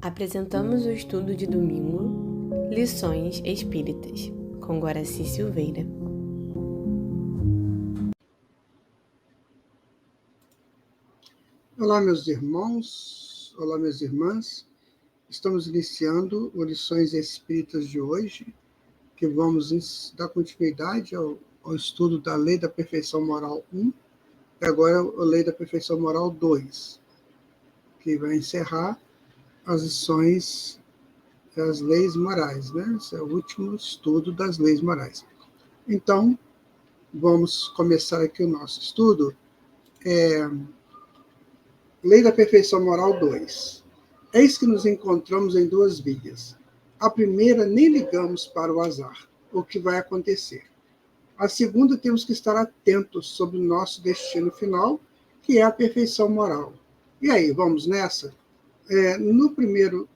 Apresentamos o estudo de domingo, Lições Espíritas, com Guaraci Silveira. Olá, meus irmãos, olá, minhas irmãs. Estamos iniciando o Lições Espíritas de hoje, que vamos dar continuidade ao estudo da Lei da Perfeição Moral 1, e agora a Lei da Perfeição Moral 2, que vai encerrar as lições das leis morais, né? Esse é o último estudo das leis morais. Então, vamos começar aqui o nosso estudo. Lei da Perfeição Moral 2. Eis que nos encontramos em duas vias. A primeira, nem ligamos para o azar, o que vai acontecer. A segunda, temos que estar atentos sobre o nosso destino final, que é a perfeição moral. E aí, vamos nessa? No primeiro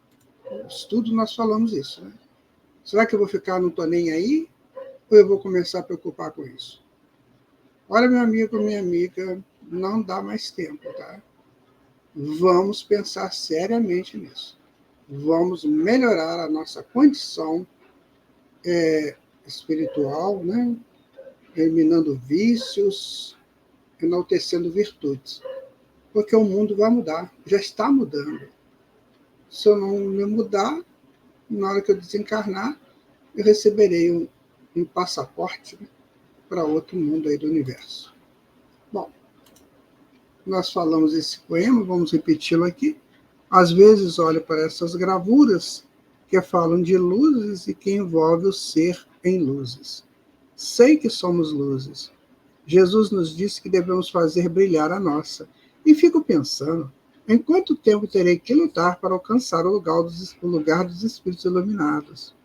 estudo, nós falamos isso, né? Será que eu vou ficar, não estou nem aí? Ou eu vou começar a preocupar com isso? Olha, meu amigo, minha amiga, não dá mais tempo, tá? Vamos pensar seriamente nisso. Vamos melhorar a nossa condição espiritual, né? Eliminando vícios, enaltecendo virtudes. Porque o mundo vai mudar, já está mudando. Se eu não me mudar, na hora que eu desencarnar, eu receberei um passaporte, né, para outro mundo aí do universo. Bom, nós falamos esse poema, vamos repeti-lo aqui. Às vezes olho para essas gravuras que falam de luzes e que envolve o ser em luzes. Sei que somos luzes. Jesus nos disse que devemos fazer brilhar a nossa. E fico pensando, em quanto tempo terei que lutar para alcançar o lugar dos espíritos iluminados?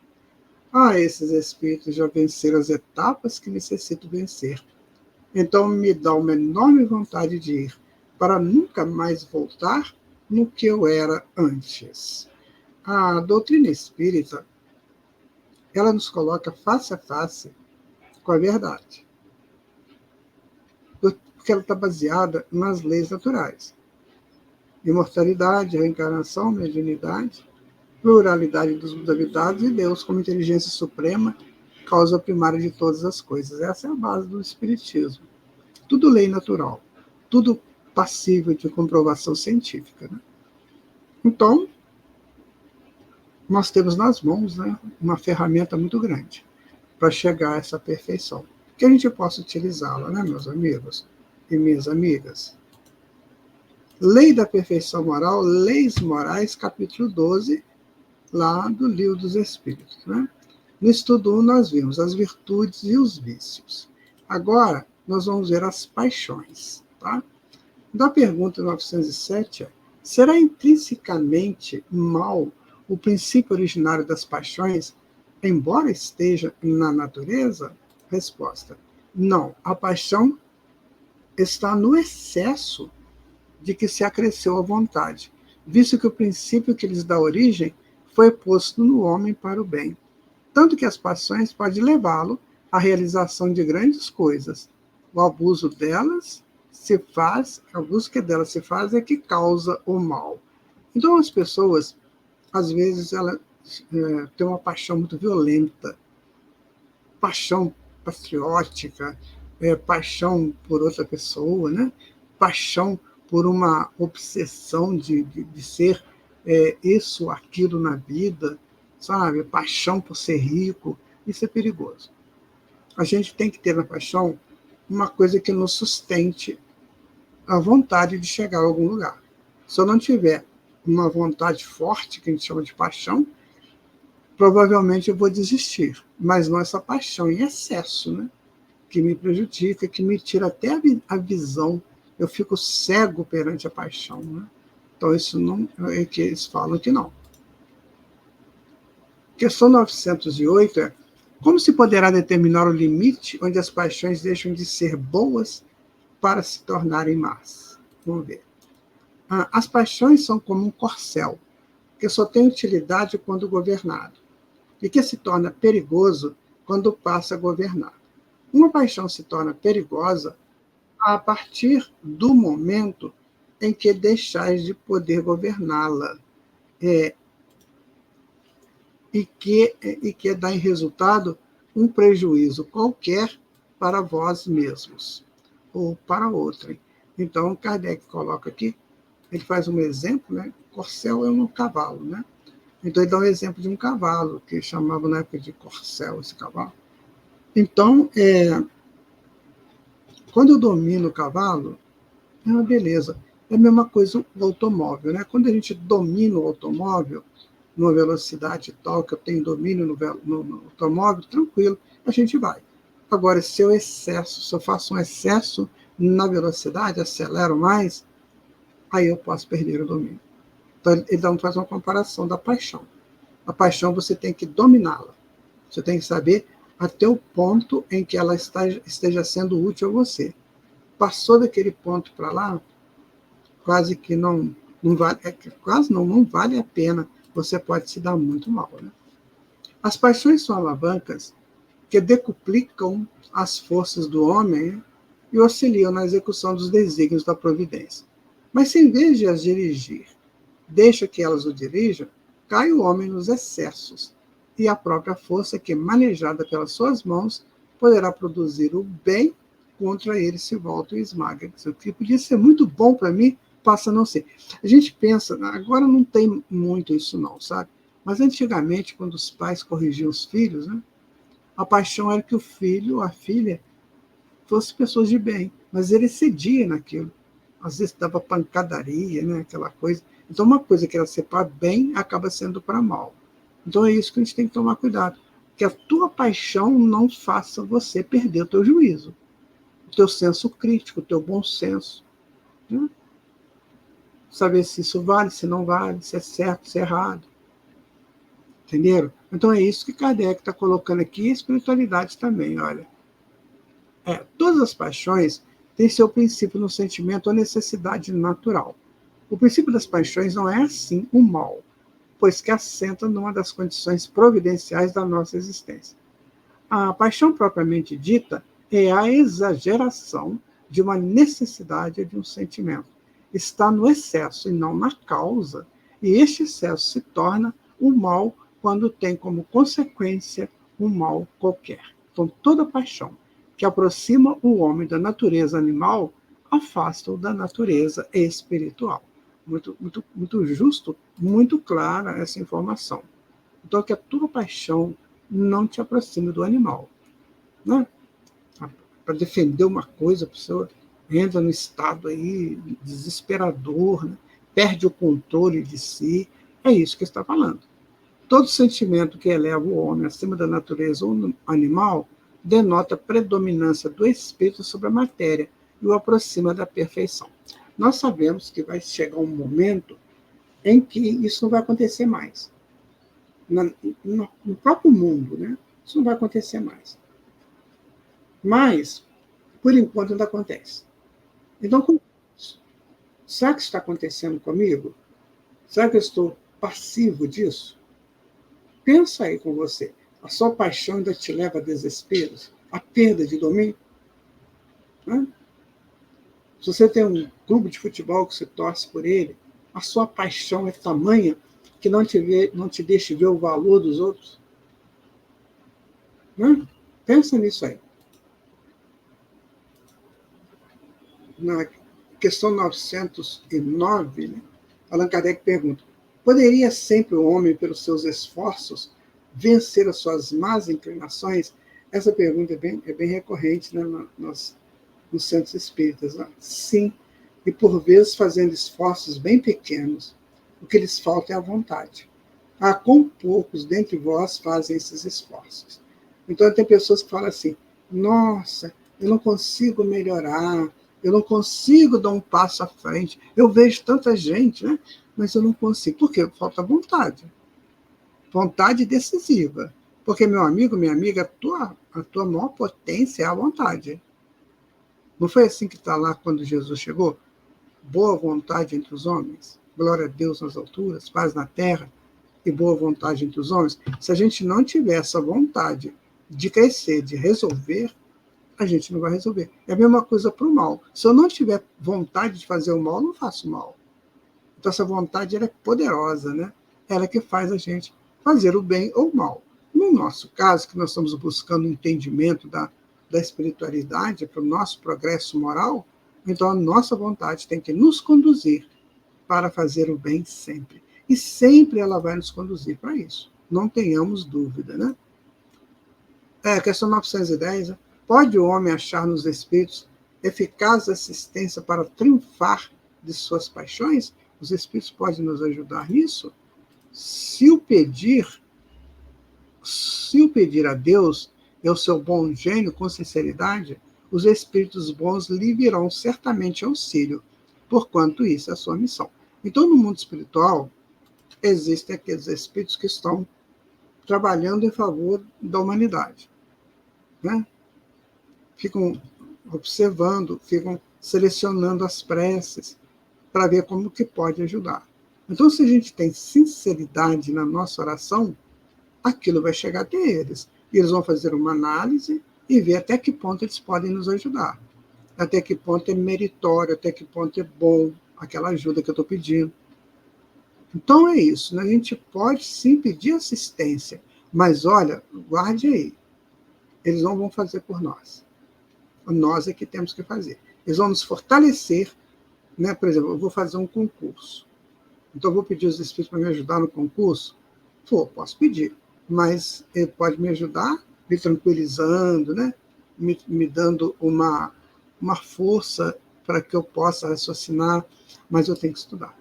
Esses espíritos já venceram as etapas que necessito vencer. Então me dá uma enorme vontade de ir, para nunca mais voltar no que eu era antes. A doutrina espírita, ela nos coloca face a face com a verdade, porque ela está baseada nas leis naturais. Imortalidade, reencarnação, mediunidade, pluralidade dos modalidades e Deus como inteligência suprema, causa primária de todas as coisas. Essa é a base do espiritismo. Tudo lei natural, tudo passível de comprovação científica, né? Então, nós temos nas mãos, né, uma ferramenta muito grande para chegar a essa perfeição, que a gente possa utilizá-la, né, meus amigos e minhas amigas. Lei da Perfeição Moral, Leis Morais, capítulo 12, lá do Livro dos Espíritos, né? No estudo 1, nós vimos as virtudes e os vícios. Agora, nós vamos ver as paixões, tá? Da pergunta 907, será intrinsecamente mal o princípio originário das paixões, embora esteja na natureza? Resposta: não. A paixão está no excesso de que se acresceu à vontade, visto que o princípio que lhes dá origem foi posto no homem para o bem. Tanto que as paixões podem levá-lo à realização de grandes coisas. O abuso delas se faz, a busca delas se faz é que causa o mal. Então as pessoas, às vezes, elas têm uma paixão muito violenta, paixão patriótica, paixão por outra pessoa, né? Paixão por uma obsessão de ser isso ou aquilo na vida, sabe? Paixão por ser rico, isso é perigoso. A gente tem que ter na paixão uma coisa que nos sustente a vontade de chegar a algum lugar. Se eu não tiver uma vontade forte, que a gente chama de paixão, provavelmente eu vou desistir. Mas não essa paixão em excesso, né? Que me prejudica, que me tira até a visão. Eu fico cego perante a paixão, né? Então, isso não é que eles falam que não. Questão 908 é: como se poderá determinar o limite onde as paixões deixam de ser boas para se tornarem más? Vamos ver. As paixões são como um corcel, que só tem utilidade quando governado, e que se torna perigoso quando passa a governar. Uma paixão se torna perigosa a partir do momento em que deixais de poder governá-la. que dá em resultado um prejuízo qualquer para vós mesmos ou para outrem. Então, Kardec coloca aqui, ele faz um exemplo, né? Corcel é um cavalo, né? Então, ele dá um exemplo de um cavalo, que chamava na época de corcel esse cavalo. Então, quando eu domino o cavalo, é uma beleza. É a mesma coisa do automóvel, né? Quando a gente domina o automóvel, numa velocidade tal, que eu tenho domínio no automóvel, tranquilo, a gente vai. Agora, se eu faço um excesso na velocidade, acelero mais, aí eu posso perder o domínio. Então, ele faz uma comparação da paixão. A paixão você tem que dominá-la. Você tem que saber até o ponto em que ela esteja sendo útil a você. Passou daquele ponto para lá, quase que não vale, não vale a pena. Você pode se dar muito mal, né? As paixões são alavancas que decuplicam as forças do homem e auxiliam na execução dos desígnios da providência. Mas se em vez de as dirigir, deixa que elas o dirijam, cai o homem nos excessos, e a própria força que, manejada pelas suas mãos, poderá produzir o bem, contra ele se volta e esmaga. O que podia ser muito bom para mim, passa a não ser. A gente pensa, agora não tem muito isso não, sabe? Mas antigamente, quando os pais corrigiam os filhos, né, a paixão era que o filho, a filha, fosse pessoas de bem, mas ele cedia naquilo. Às vezes dava pancadaria, né, aquela coisa. Então, uma coisa que era ser para bem, acaba sendo para mal. Então, é isso que a gente tem que tomar cuidado. Que a tua paixão não faça você perder o teu juízo, o teu senso crítico, o teu bom senso. Né? Saber se isso vale, se não vale, se é certo, se é errado. Entenderam? Então, é isso que Kardec está colocando aqui, e a espiritualidade também, olha. Todas as paixões têm seu princípio no sentimento ou necessidade natural. O princípio das paixões não é, assim, o mal, pois que assenta numa das condições providenciais da nossa existência. A paixão propriamente dita é a exageração de uma necessidade ou de um sentimento. Está no excesso e não na causa, e este excesso se torna o mal quando tem como consequência um mal qualquer. Então, toda paixão que aproxima o homem da natureza animal afasta-o da natureza espiritual. Muito, muito, muito justo, muito clara essa informação. Então, que a tua paixão não te aproxime do animal. Né? Para defender uma coisa, a pessoa entra no estado aí desesperador, né? Perde o controle de si. É isso que está falando. Todo sentimento que eleva o homem acima da natureza ou animal denota predominância do espírito sobre a matéria e o aproxima da perfeição. Nós sabemos que vai chegar um momento em que isso não vai acontecer mais. No próprio mundo, né? Isso não vai acontecer mais. Mas, por enquanto, ainda acontece. Então, será que isso está acontecendo comigo? Será que eu estou passivo disso? Pensa aí com você. A sua paixão ainda te leva a desesperos? A perda de domínio? Né? Se você tem um clube de futebol que você torce por ele, a sua paixão é tamanha que não te deixa ver o valor dos outros? Né? Pensa nisso aí. Na questão 909, né, Allan Kardec pergunta: poderia sempre o homem, pelos seus esforços, vencer as suas más inclinações? Essa pergunta é bem recorrente, né, nos centros espíritas. Né? Sim, e por vezes fazendo esforços bem pequenos. O que lhes falta é a vontade. Quão poucos dentre vós fazem esses esforços? Então, tem pessoas que falam assim: nossa, eu não consigo melhorar, eu não consigo dar um passo à frente. Eu vejo tanta gente, né? Mas eu não consigo. Por quê? Falta vontade. Vontade decisiva. Porque, meu amigo, minha amiga, a tua maior potência é a vontade. Não foi assim que está lá quando Jesus chegou? Boa vontade entre os homens, glória a Deus nas alturas, paz na terra e boa vontade entre os homens. Se a gente não tiver essa vontade de crescer, de resolver, a gente não vai resolver. É a mesma coisa para o mal. Se eu não tiver vontade de fazer o mal, eu não faço mal. Então, essa vontade ela é poderosa, né? Ela que faz a gente fazer o bem ou o mal. No nosso caso, que nós estamos buscando o entendimento da espiritualidade para o nosso progresso moral, então a nossa vontade tem que nos conduzir para fazer o bem sempre. E sempre ela vai nos conduzir para isso. Não tenhamos dúvida, né? Questão 910. Pode o homem achar nos espíritos eficaz assistência para triunfar de suas paixões? Os espíritos podem nos ajudar nisso? Se o pedir a Deus e ao seu bom gênio com sinceridade, os espíritos bons lhe virão certamente auxílio, porquanto isso é a sua missão. Então, no mundo espiritual, existem aqueles espíritos que estão trabalhando em favor da humanidade, né? Ficam observando, ficam selecionando as preces para ver como que pode ajudar. Então, se a gente tem sinceridade na nossa oração, aquilo vai chegar até eles. E eles vão fazer uma análise e ver até que ponto eles podem nos ajudar. Até que ponto é meritório, até que ponto é bom aquela ajuda que eu estou pedindo. Então é isso, né? A gente pode sim pedir assistência, mas olha, guarde aí, eles não vão fazer por nós. Nós é que temos que fazer. Eles vão nos fortalecer, né? Por exemplo, eu vou fazer um concurso. Então eu vou pedir aos espíritos para me ajudar no concurso? Posso pedir, mas ele pode me ajudar me tranquilizando, né? Me dando uma força para que eu possa raciocinar, mas eu tenho que estudar.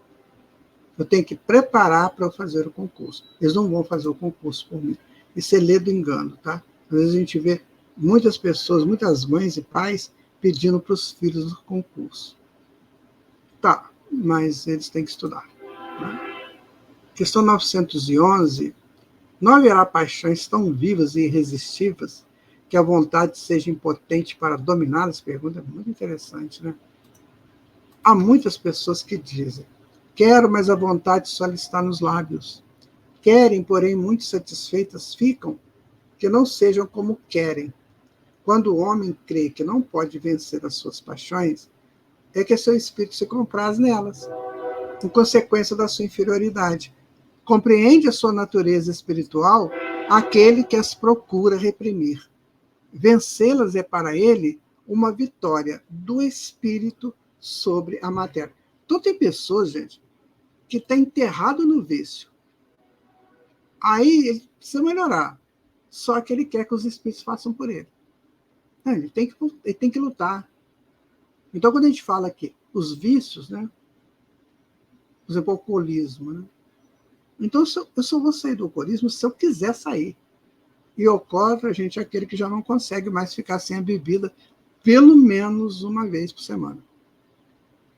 Eu tenho que preparar para fazer o concurso. Eles não vão fazer o concurso por mim. Isso é lê do engano, tá? Às vezes a gente vê muitas pessoas, muitas mães e pais pedindo para os filhos o concurso. Tá, mas eles têm que estudar. Né? Questão 911. Não haverá paixões tão vivas e irresistíveis que a vontade seja impotente para dominá-las? Pergunta muito interessante, né? Há muitas pessoas que dizem: quero, mas a vontade só lhe está nos lábios. Querem, porém, muito satisfeitas ficam, que não sejam como querem. Quando o homem crê que não pode vencer as suas paixões, é que seu espírito se compraz nelas, em consequência da sua inferioridade. Compreende a sua natureza espiritual aquele que as procura reprimir. Vencê-las é para ele uma vitória do espírito sobre a matéria. Então tem pessoas, gente, que está enterrado no vício. Aí ele precisa melhorar. Só que ele quer que os espíritos façam por ele. Ele tem que lutar. Então, quando a gente fala aqui, os vícios, né? Por exemplo, o alcoolismo, né? Então, eu só vou sair do alcoolismo se eu quiser sair. E ocorre, a gente, aquele que já não consegue mais ficar sem a bebida pelo menos uma vez por semana.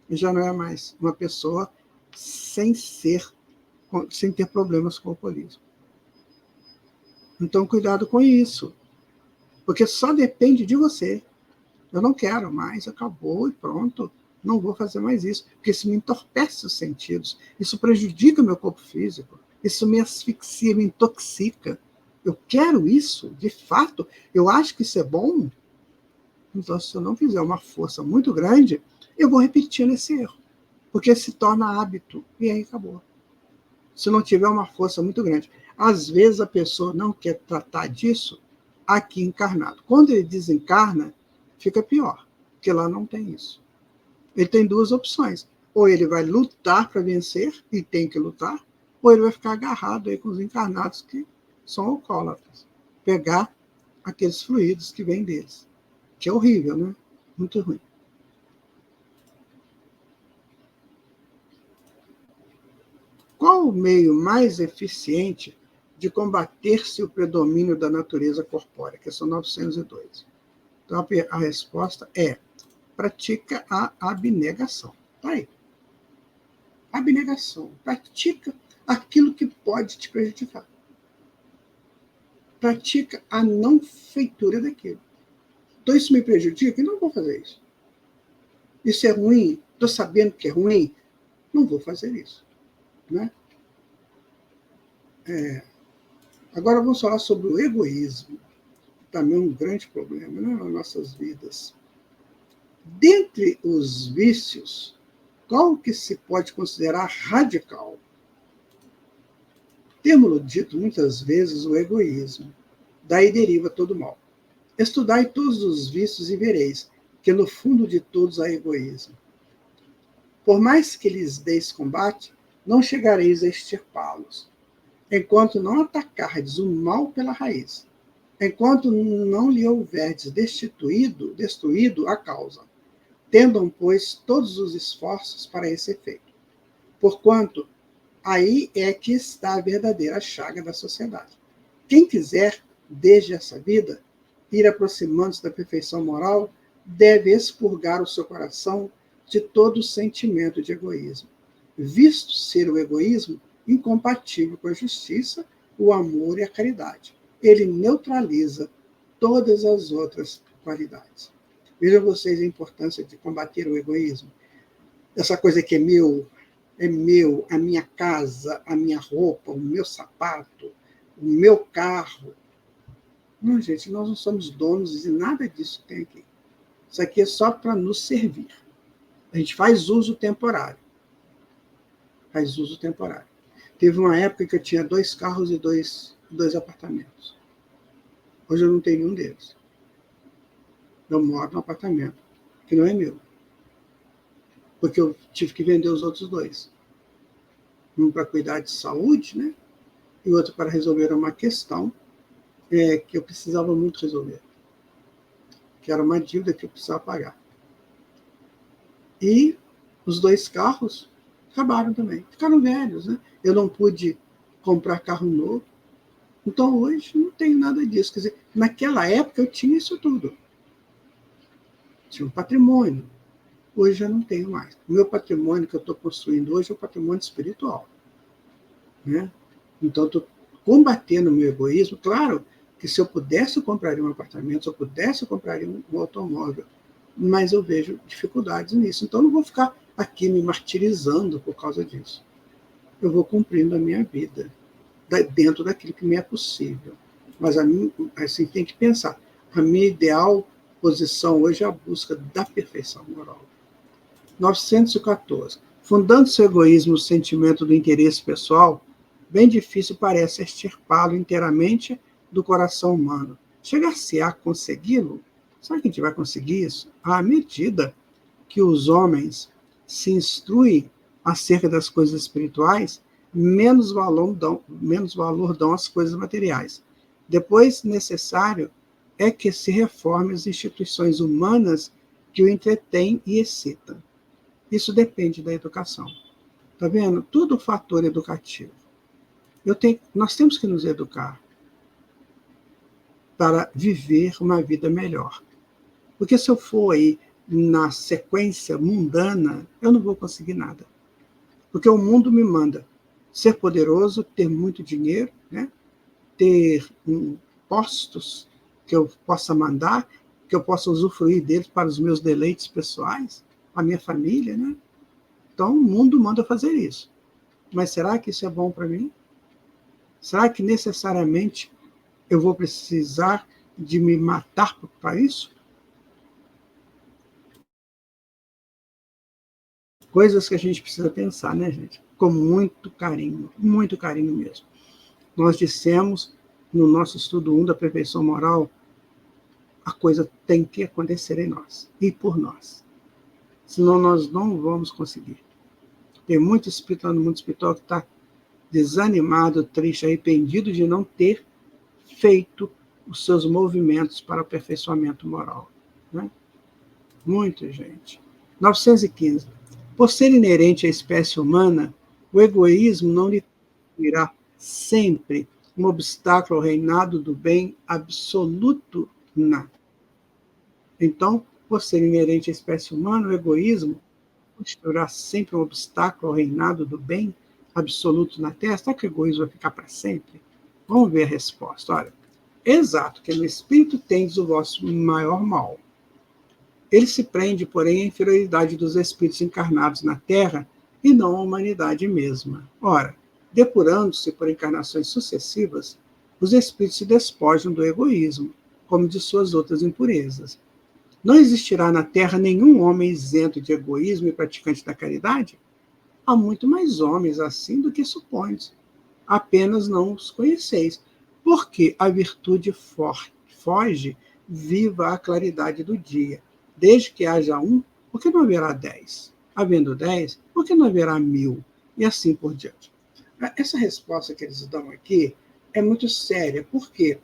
E já não é mais uma pessoa sem ter problemas com o alcoolismo. Então, cuidado com isso. Porque só depende de você. Eu não quero mais, acabou e pronto. Não vou fazer mais isso. Porque isso me entorpece os sentidos. Isso prejudica o meu corpo físico. Isso me asfixia, me intoxica. Eu quero isso, de fato. Eu acho que isso é bom. Então, se eu não fizer uma força muito grande, eu vou repetindo esse erro. Porque se torna hábito. E aí acabou. Se não tiver uma força muito grande. Às vezes a pessoa não quer tratar disso aqui encarnado. Quando ele desencarna, fica pior, porque lá não tem isso. Ele tem duas opções. Ou ele vai lutar para vencer, e tem que lutar, ou ele vai ficar agarrado aí com os encarnados que são alcoólatras. Pegar aqueles fluidos que vêm deles. Que é horrível, né? Muito ruim. Qual o meio mais eficiente de combater-se o predomínio da natureza corpórea? Questão 902. Então, a resposta é: pratica a abnegação. Tá aí. Abnegação. Pratica aquilo que pode te prejudicar. Pratica a não feitura daquilo. Então, isso me prejudica? Eu não vou fazer isso. Isso é ruim? Estou sabendo que é ruim? Não vou fazer isso. Né? Agora vamos falar sobre o egoísmo. Também é um grande problema, né, nas nossas vidas. Dentre os vícios, qual que se pode considerar radical? Temo-lo dito muitas vezes o egoísmo. Daí deriva todo o mal. Estudai todos os vícios e vereis que no fundo de todos há egoísmo. Por mais que lhes deis combate, não chegareis a extirpá-los, enquanto não atacardes o mal pela raiz, enquanto não lhe houverdes destruído a causa. Tendam, pois, todos os esforços para esse efeito. Porquanto aí é que está a verdadeira chaga da sociedade. Quem quiser, desde essa vida, ir aproximando-se da perfeição moral, deve expurgar o seu coração de todo sentimento de egoísmo, visto ser o egoísmo incompatível com a justiça, o amor e a caridade. Ele neutraliza todas as outras qualidades. Vejam vocês a importância de combater o egoísmo. Essa coisa que é meu, a minha casa, a minha roupa, o meu sapato, o meu carro. Não, gente, nós não somos donos de nada disso que tem aqui. Isso aqui é só para nos servir. A gente faz uso temporário. Faz uso temporário. Teve uma época que eu tinha 2 carros e dois apartamentos. Hoje eu não tenho nenhum deles. Eu moro num apartamento que não é meu. Porque eu tive que vender os outros 2. Um para cuidar de saúde, né? E outro para resolver uma questão que eu precisava muito resolver. Que era uma dívida que eu precisava pagar. E os 2 carros acabaram também. Ficaram velhos, né? Eu não pude comprar carro novo. Então, hoje, não tenho nada disso. Quer dizer, naquela época, eu tinha isso tudo. Tinha um patrimônio. Hoje, já não tenho mais. O meu patrimônio que eu estou construindo hoje é o patrimônio espiritual. Né? Então, estou combatendo o meu egoísmo. Claro que se eu pudesse, eu compraria um apartamento. Se eu pudesse, eu compraria um automóvel. Mas eu vejo dificuldades nisso. Então, não vou ficar aqui me martirizando por causa disso. Eu vou cumprindo a minha vida dentro daquilo que me é possível. Mas a mim, assim, tem que pensar. A minha ideal posição hoje é a busca da perfeição moral. 914. Fundando-se o egoísmo no sentimento do interesse pessoal, bem difícil parece extirpá-lo inteiramente do coração humano. Chegar-se a consegui-lo? Será que a gente vai conseguir isso? À medida que os homens se instruem acerca das coisas espirituais, menos valor dão às coisas materiais. Depois, necessário é que se reforme as instituições humanas que o entretêm e excitam. Isso depende da educação. Está vendo? Tudo fator educativo. Nós temos que nos educar para viver uma vida melhor. Porque se eu for aí na sequência mundana, eu não vou conseguir nada. Porque o mundo me manda ser poderoso, ter muito dinheiro, né? Ter postos que eu possa mandar, que eu possa usufruir deles para os meus deleites pessoais, a minha família, né? Então, o mundo manda fazer isso. Mas será que isso é bom para mim? Será que necessariamente eu vou precisar de me matar para isso? Coisas que a gente precisa pensar, né, gente? Com muito carinho mesmo. Nós dissemos no nosso estudo 1 da perfeição moral, a coisa tem que acontecer em nós e por nós. Senão nós não vamos conseguir. Tem muito espírito lá no mundo espiritual que está desanimado, triste, arrependido de não ter feito os seus movimentos para o aperfeiçoamento moral. Né? Muita gente. 915. Por ser inerente à espécie humana, o egoísmo não lhe irá sempre um obstáculo ao reinado do bem absoluto na. Então, por ser inerente à espécie humana, o egoísmo constituirá sempre um obstáculo ao reinado do bem absoluto na Terra. Será que o egoísmo vai ficar para sempre? Vamos ver a resposta. Olha, exato, que no espírito tendes o vosso maior mal. Ele se prende, porém, à inferioridade dos espíritos encarnados na Terra e não à humanidade mesma. Ora, depurando-se por encarnações sucessivas, os espíritos se despojam do egoísmo, como de suas outras impurezas. Não existirá na Terra nenhum homem isento de egoísmo e praticante da caridade? Há muito mais homens assim do que supões. apenas não os conheceis. Porque a virtude foge, viva a claridade do dia. Desde que haja um, por que não haverá 10? Havendo 10, por que não haverá 1000? E assim por diante. Essa resposta que eles dão aqui é muito séria, porque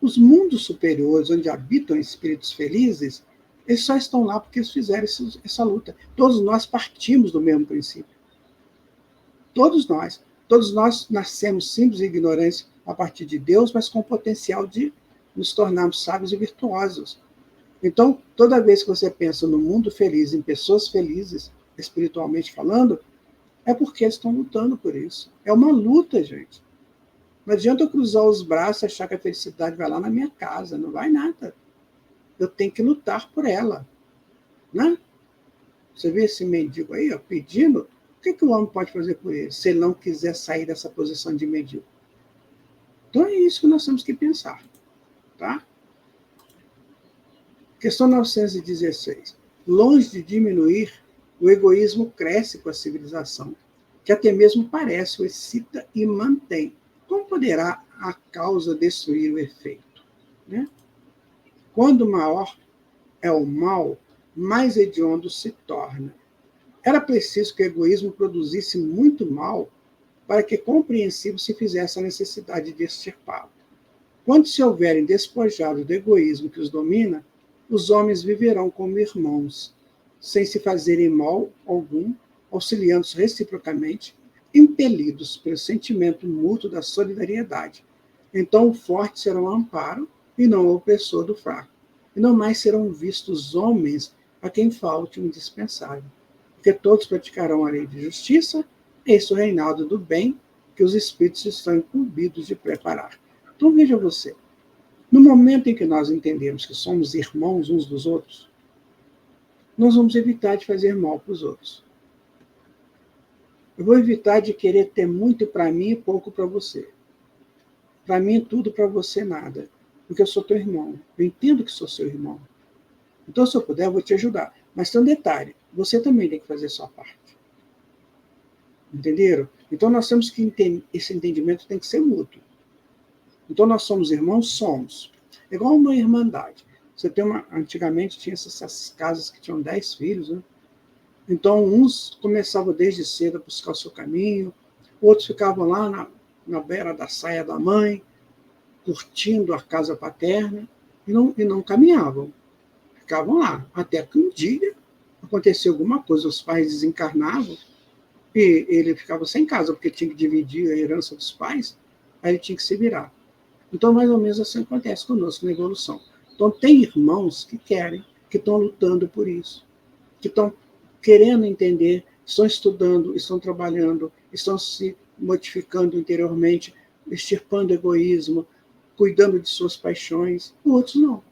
os mundos superiores, onde habitam espíritos felizes, eles só estão lá porque eles fizeram essa luta. Todos nós partimos do mesmo princípio. Todos nós nascemos simples e ignorantes a partir de Deus, mas com o potencial de nos tornarmos sábios e virtuosos. Então, toda vez que você pensa no mundo feliz, em pessoas felizes, espiritualmente falando, é porque eles estão lutando por isso. É uma luta, gente. Não adianta eu cruzar os braços e achar que a felicidade vai lá na minha casa. Não vai nada. Eu tenho que lutar por ela. Né? Você vê esse mendigo aí, ó, pedindo. O que o homem pode fazer por ele, se ele não quiser sair dessa posição de mendigo? Então é isso que nós temos que pensar. Tá? Questão 916. Longe de diminuir, o egoísmo cresce com a civilização, que até mesmo parece, o excita e mantém. Como poderá a causa destruir o efeito? Né? Quando maior é o mal, mais hediondo se torna. Era preciso que o egoísmo produzisse muito mal para que compreensível se fizesse a necessidade de extirpá-lo. Quando se houverem despojado do egoísmo que os domina, os homens viverão como irmãos, sem se fazerem mal algum, auxiliando-se reciprocamente, impelidos pelo sentimento mútuo da solidariedade. Então o forte será um amparo e não o opressor do fraco. E não mais serão vistos homens a quem falte o indispensável. Porque todos praticarão a lei de justiça, esse é o reinado do bem que os espíritos estão incumbidos de preparar. Então veja você, no momento em que nós entendemos que somos irmãos uns dos outros, nós vamos evitar de fazer mal para os outros. Eu vou evitar de querer ter muito para mim e pouco para você. Para mim tudo, para você nada. Porque eu sou teu irmão. Eu entendo que sou seu irmão. Então, se eu puder, eu vou te ajudar. Mas tem um detalhe, você também tem que fazer a sua parte. Entenderam? Então, nós temos que entender, esse entendimento tem que ser mútuo. Então, nós somos irmãos? Somos. É igual uma irmandade. Você tem antigamente tinha essas casas que tinham 10 filhos, né? Então, uns começavam desde cedo a buscar o seu caminho, outros ficavam lá na beira da saia da mãe, curtindo a casa paterna, e não caminhavam. Ficavam lá, até que um dia aconteceu alguma coisa, os pais desencarnavam, e ele ficava sem casa, porque tinha que dividir a herança dos pais, aí ele tinha que se virar. Então, mais ou menos assim acontece conosco na evolução. Então, tem irmãos que querem, que estão lutando por isso, que estão querendo entender, estão estudando, estão trabalhando, estão se modificando interiormente, extirpando egoísmo, cuidando de suas paixões. Outros não.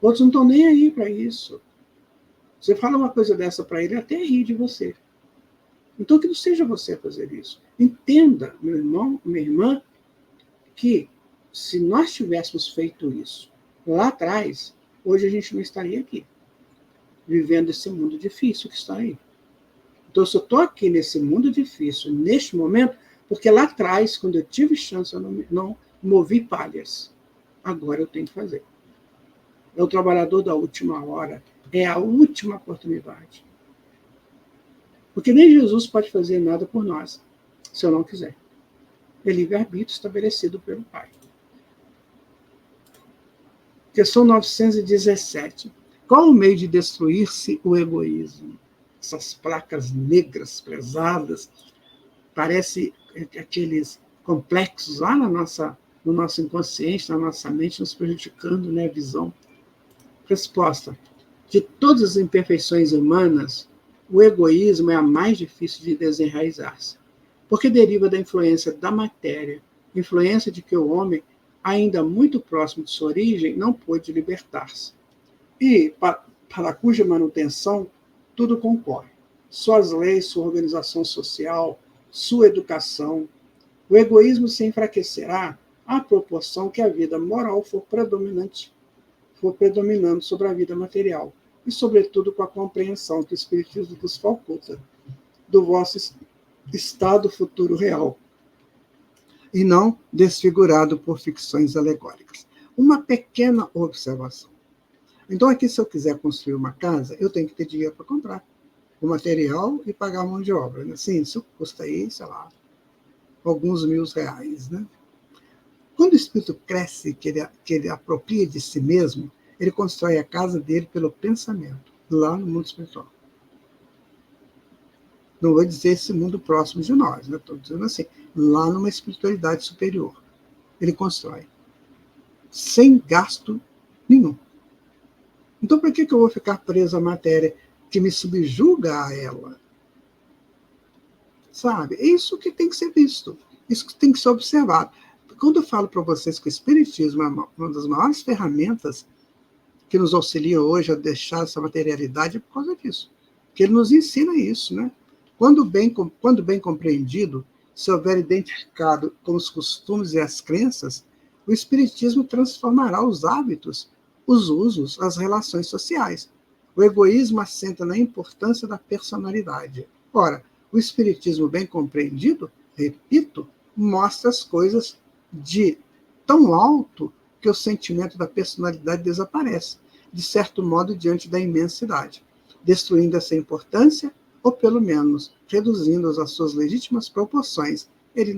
Outros não estão nem aí para isso. Você fala uma coisa dessa para ele, até ri de você. Então, que não seja você a fazer isso. Entenda, meu irmão, minha irmã, que se nós tivéssemos feito isso lá atrás, hoje a gente não estaria aqui, vivendo esse mundo difícil que está aí. Então, eu só estou aqui nesse mundo difícil, neste momento, porque lá atrás, quando eu tive chance, eu não movi palhas. Agora eu tenho que fazer. É o trabalhador da última hora, é a última oportunidade. Porque nem Jesus pode fazer nada por nós, se eu não quiser. É livre-arbítrio estabelecido pelo Pai. Questão 917. Qual o meio de destruir-se o egoísmo? Essas placas negras, pesadas, parece aqueles complexos lá no nosso inconsciente, na nossa mente, nos prejudicando, né, a visão. Resposta. De todas as imperfeições humanas, o egoísmo é a mais difícil de desenraizar-se, porque deriva da influência da matéria, influência de que o homem, ainda muito próximo de sua origem, não pôde libertar-se. E, para cuja manutenção, tudo concorre. Suas leis, sua organização social, sua educação. O egoísmo se enfraquecerá à proporção que a vida moral for predominando sobre a vida material, e, sobretudo, com a compreensão que o Espiritismo nos faculta do vosso estado futuro real, e não desfigurado por ficções alegóricas. Uma pequena observação. Então, aqui, se eu quiser construir uma casa, eu tenho que ter dinheiro para comprar o material e pagar a mão de obra. Né? Sim, isso custa aí, sei lá, alguns R$ 1.000. Né? Quando o espírito cresce, que ele apropria de si mesmo, ele constrói a casa dele pelo pensamento, lá no mundo espiritual. Não vou dizer esse mundo próximo de nós, né? Estou dizendo assim, lá numa espiritualidade superior. Ele constrói, sem gasto nenhum. Então, por que eu vou ficar preso à matéria que me subjuga a ela? Sabe? É isso que tem que ser visto, isso que tem que ser observado. Quando eu falo para vocês que o Espiritismo é uma das maiores ferramentas que nos auxilia hoje a deixar essa materialidade, é por causa disso. Que ele nos ensina isso, né? Quando bem compreendido, se houver identificado com os costumes e as crenças, o Espiritismo transformará os hábitos, os usos, as relações sociais. O egoísmo assenta na importância da personalidade. Ora, o Espiritismo bem compreendido, repito, mostra as coisas de tão alto que o sentimento da personalidade desaparece, de certo modo, diante da imensidade, destruindo essa importância, ou pelo menos reduzindo-as às suas legítimas proporções. Ele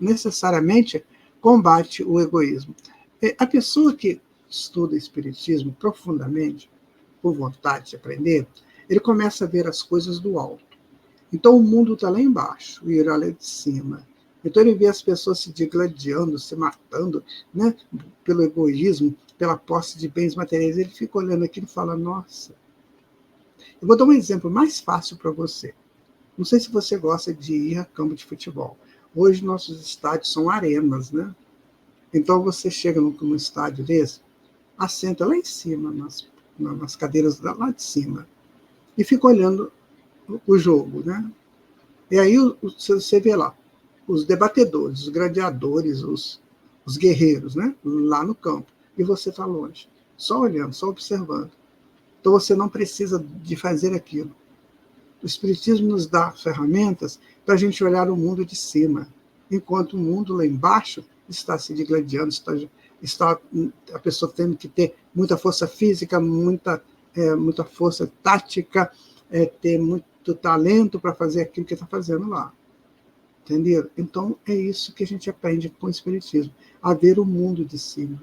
necessariamente combate o egoísmo. A pessoa que estuda Espiritismo profundamente, por vontade de aprender, ele começa a ver as coisas do alto. Então o mundo está lá embaixo, e ele olha de cima. Então ele vê as pessoas se digladiando, se matando, né, pelo egoísmo, pela posse de bens materiais. Ele fica olhando aquilo e fala, nossa. Eu vou dar um exemplo mais fácil para você. Não sei se você gosta de ir a campo de futebol. Hoje nossos estádios são arenas, né? Então você chega num estádio desse, assenta lá em cima, nas cadeiras lá de cima, e fica olhando o jogo, né? E aí você vê lá os debatedores, os gladiadores, os guerreiros, né? Lá no campo. E você está longe, só olhando, só observando. Então você não precisa de fazer aquilo. O Espiritismo nos dá ferramentas para a gente olhar o mundo de cima, enquanto o mundo lá embaixo está se digladiando, está a pessoa tendo que ter muita força física, muita força tática, ter muito talento para fazer aquilo que está fazendo lá. Entendeu? Então, é isso que a gente aprende com o Espiritismo, a ver o mundo de cima.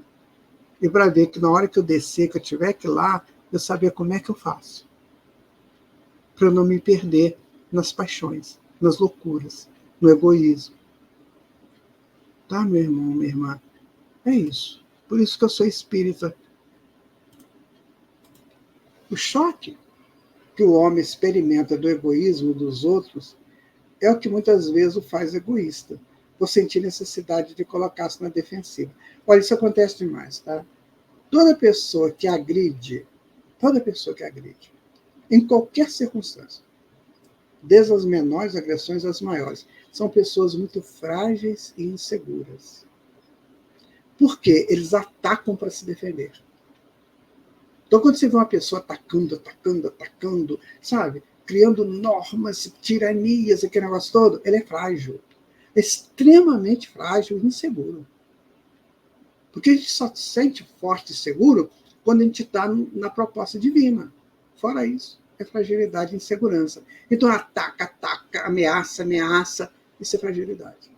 E para ver que na hora que eu descer, que eu tiver que ir lá, eu saber como é que eu faço. Para eu não me perder nas paixões, nas loucuras, no egoísmo. Tá, meu irmão, minha irmã? É isso. Por isso que eu sou espírita. O choque que o homem experimenta do egoísmo dos outros é o que muitas vezes o faz egoísta, por sentir necessidade de colocar-se na defensiva. Olha, isso acontece demais, tá? Toda pessoa que agride, em qualquer circunstância, desde as menores agressões às maiores, são pessoas muito frágeis e inseguras. Por quê? Eles atacam para se defender. Então, quando você vê uma pessoa atacando, sabe? Criando normas, tiranias, aquele negócio todo, ele é frágil. É extremamente frágil e inseguro. Porque a gente só se sente forte e seguro quando a gente está na proposta divina. Fora isso, é fragilidade e insegurança. Então, ataca, ameaça, isso é fragilidade.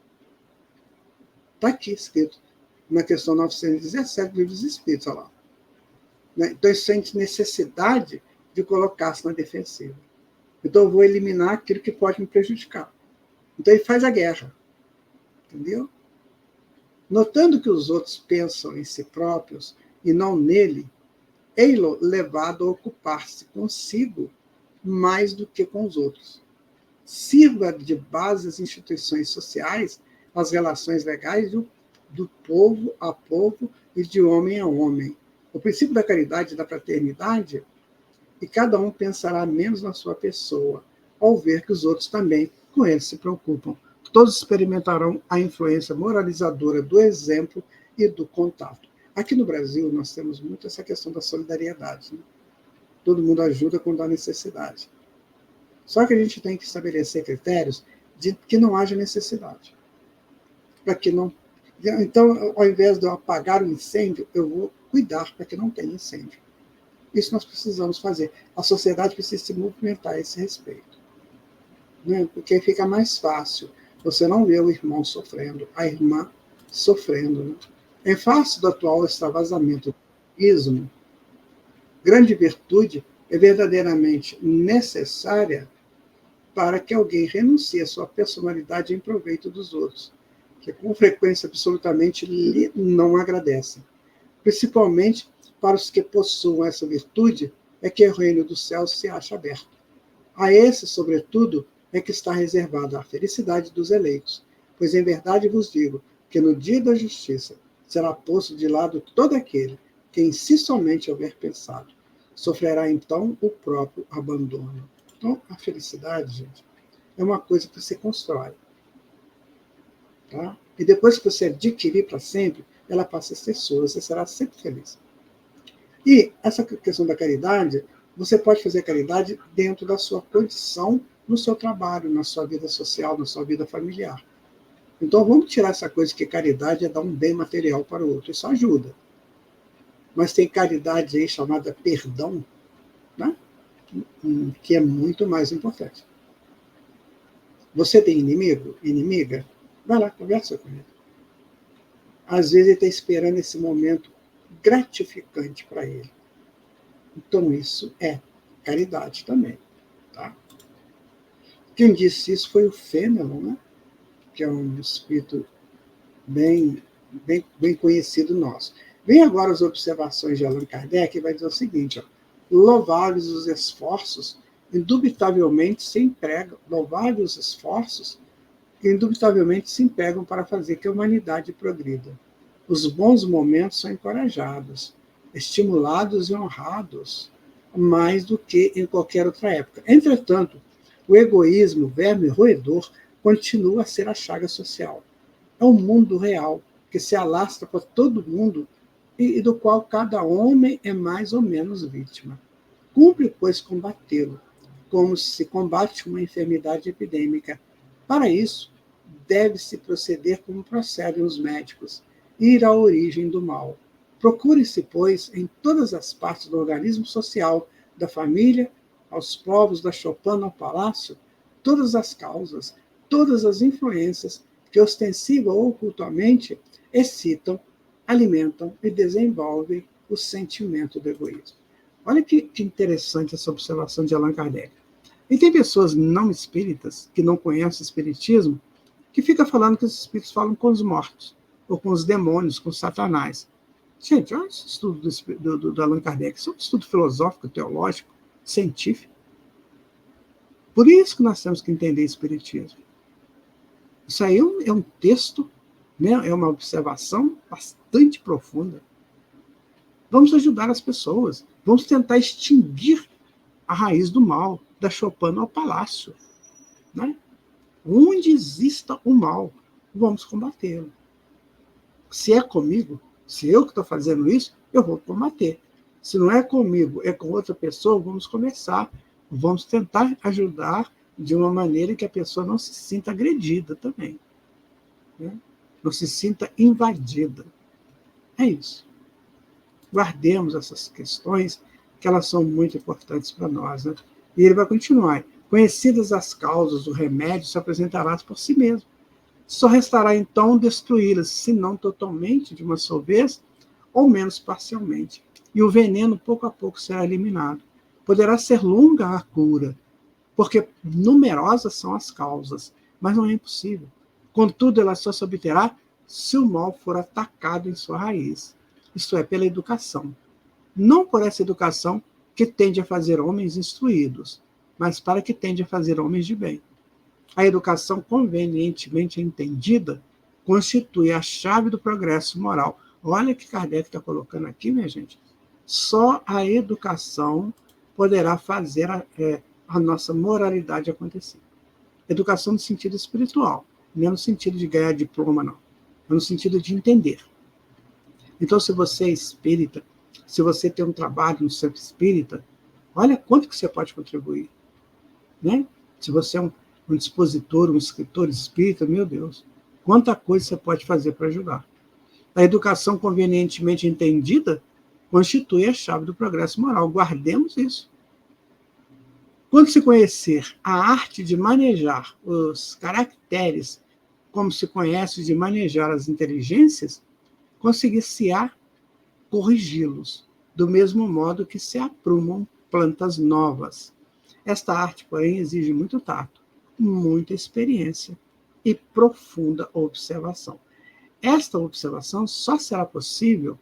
Está aqui escrito na questão 917 do Livro dos Espíritos, olha lá. Então, ele sente necessidade de colocar-se na defensiva. Então, eu vou eliminar aquilo que pode me prejudicar. Então, ele faz a guerra. Entendeu? Notando que os outros pensam em si próprios e não nele, é levado a ocupar-se consigo mais do que com os outros. Sirva de base às instituições sociais, às relações legais do povo a povo e de homem a homem. O princípio da caridade e da fraternidade, e cada um pensará menos na sua pessoa, ao ver que os outros também com ele se preocupam. Todos experimentarão a influência moralizadora do exemplo e do contato. Aqui no Brasil, nós temos muito essa questão da solidariedade. Né? Todo mundo ajuda quando há necessidade. Só que a gente tem que estabelecer critérios de que não haja necessidade. para que não... Então, ao invés de eu apagar o incêndio, eu vou cuidar para que não tenha incêndio. Isso nós precisamos fazer. A sociedade precisa se movimentar a esse respeito. Né? Porque fica mais fácil você não ver o irmão sofrendo, a irmã sofrendo. Né? Em face do atual extravasamento do ismo, grande virtude é verdadeiramente necessária para que alguém renuncie à sua personalidade em proveito dos outros, que com frequência absolutamente lhe não agradecem. Principalmente para os que possuam essa virtude, é que o reino do céu se acha aberto. A esse, sobretudo, é que está reservada a felicidade dos eleitos, pois em verdade vos digo que no dia da justiça será posto de lado todo aquele que em si somente houver pensado. Sofrerá então o próprio abandono. Então, a felicidade, gente, é uma coisa que você constrói. Tá? E depois que você adquirir para sempre, ela passa a ser sua, você será sempre feliz. E essa questão da caridade, você pode fazer caridade dentro da sua condição no seu trabalho, na sua vida social, na sua vida familiar. Então, vamos tirar essa coisa que caridade é dar um bem material para o outro. Isso ajuda. Mas tem caridade aí chamada perdão, né? Que é muito mais importante. Você tem inimigo, inimiga? Vai lá, conversa com ele. Às vezes ele está esperando esse momento gratificante para ele. Então, isso é caridade também. Tá? Quem disse isso foi o Fenelon, né? Que é um espírito bem conhecido nosso. Vem agora as observações de Allan Kardec, e vai dizer o seguinte: ó, louváveis os esforços, indubitavelmente se empregam, louváveis os esforços, indubitavelmente se empregam para fazer que a humanidade progrida. Os bons momentos são encorajados, estimulados e honrados, mais do que em qualquer outra época. Entretanto, o egoísmo, o verme roedor, continua a ser a chaga social. É um mundo real, que se alastra para todo mundo e do qual cada homem é mais ou menos vítima. Cumpre, pois, combatê-lo, como se combate uma enfermidade epidêmica. Para isso, deve-se proceder como procedem os médicos, ir à origem do mal. Procure-se, pois, em todas as partes do organismo social, da família, aos povos da Chopin ao palácio, todas as causas, todas as influências que ostensiva ou ocultamente excitam, alimentam e desenvolvem o sentimento do egoísmo. Olha que interessante essa observação de Allan Kardec. E tem pessoas não espíritas, que não conhecem o espiritismo, que ficam falando que os espíritos falam com os mortos, ou com os demônios, com Satanás. Gente, olha esse estudo do Allan Kardec, isso é um estudo filosófico, teológico, científico. Por isso que nós temos que entender o espiritismo. Isso aí é um texto, né? É uma observação bastante profunda. Vamos ajudar as pessoas, vamos tentar extinguir a raiz do mal, da Chopin ao palácio. Né? Onde exista o mal, vamos combatê-lo. Se é comigo, se eu que estou fazendo isso, eu vou combater. Se não é comigo, é com outra pessoa, vamos conversar, vamos tentar ajudar de uma maneira que a pessoa não se sinta agredida também. Né? Não se sinta invadida. É isso. Guardemos essas questões, que elas são muito importantes para nós. Né? E ele vai continuar. Conhecidas as causas, o remédio se apresentará por si mesmo. Só restará, então, destruí-las, se não totalmente, de uma só vez, ou menos parcialmente. E o veneno, pouco a pouco, será eliminado. Poderá ser longa a cura, porque numerosas são as causas, mas não é impossível. Contudo, ela só se obterá se o mal for atacado em sua raiz, isto é, pela educação. Não por essa educação que tende a fazer homens instruídos, mas para que tende a fazer homens de bem. A educação convenientemente entendida constitui a chave do progresso moral. Olha o que Kardec está colocando aqui, minha gente. Só a educação poderá fazer a nossa moralidade acontecer. Educação no sentido espiritual, não é no sentido de ganhar diploma, não. É no sentido de entender. Então, se você é espírita, se você tem um trabalho no centro espírita, olha quanto que você pode contribuir. Né? Se você é um dispositor, um escritor espírita, meu Deus, Quanta coisa você pode fazer para ajudar. A educação convenientemente entendida constitui a chave do progresso moral. Guardemos isso. Quando se conhecer a arte de manejar os caracteres, como se conhece de manejar as inteligências, conseguir-se-á corrigi-los, do mesmo modo que se aprumam plantas novas. Esta arte, porém, exige muito tato, muita experiência e profunda observação. Esta observação só será possível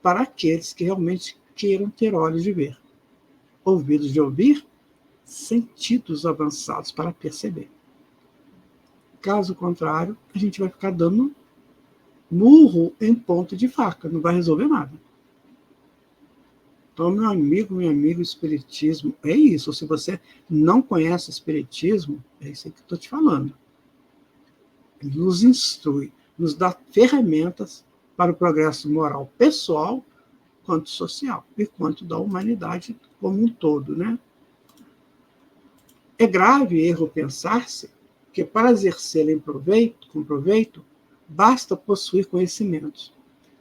para aqueles que realmente queiram ter olhos de ver, ouvidos de ouvir, sentidos avançados para perceber. Caso contrário, a gente vai ficar dando murro em ponta de faca, não vai resolver nada. Então, meu amigo, o espiritismo é isso. Se você não conhece o espiritismo, é isso que eu estou te falando. Ele nos instrui, nos dá ferramentas para o progresso moral pessoal, quanto social, e quanto da humanidade como um todo, né? É grave erro pensar-se que para exercê-lo com proveito, basta possuir conhecimentos.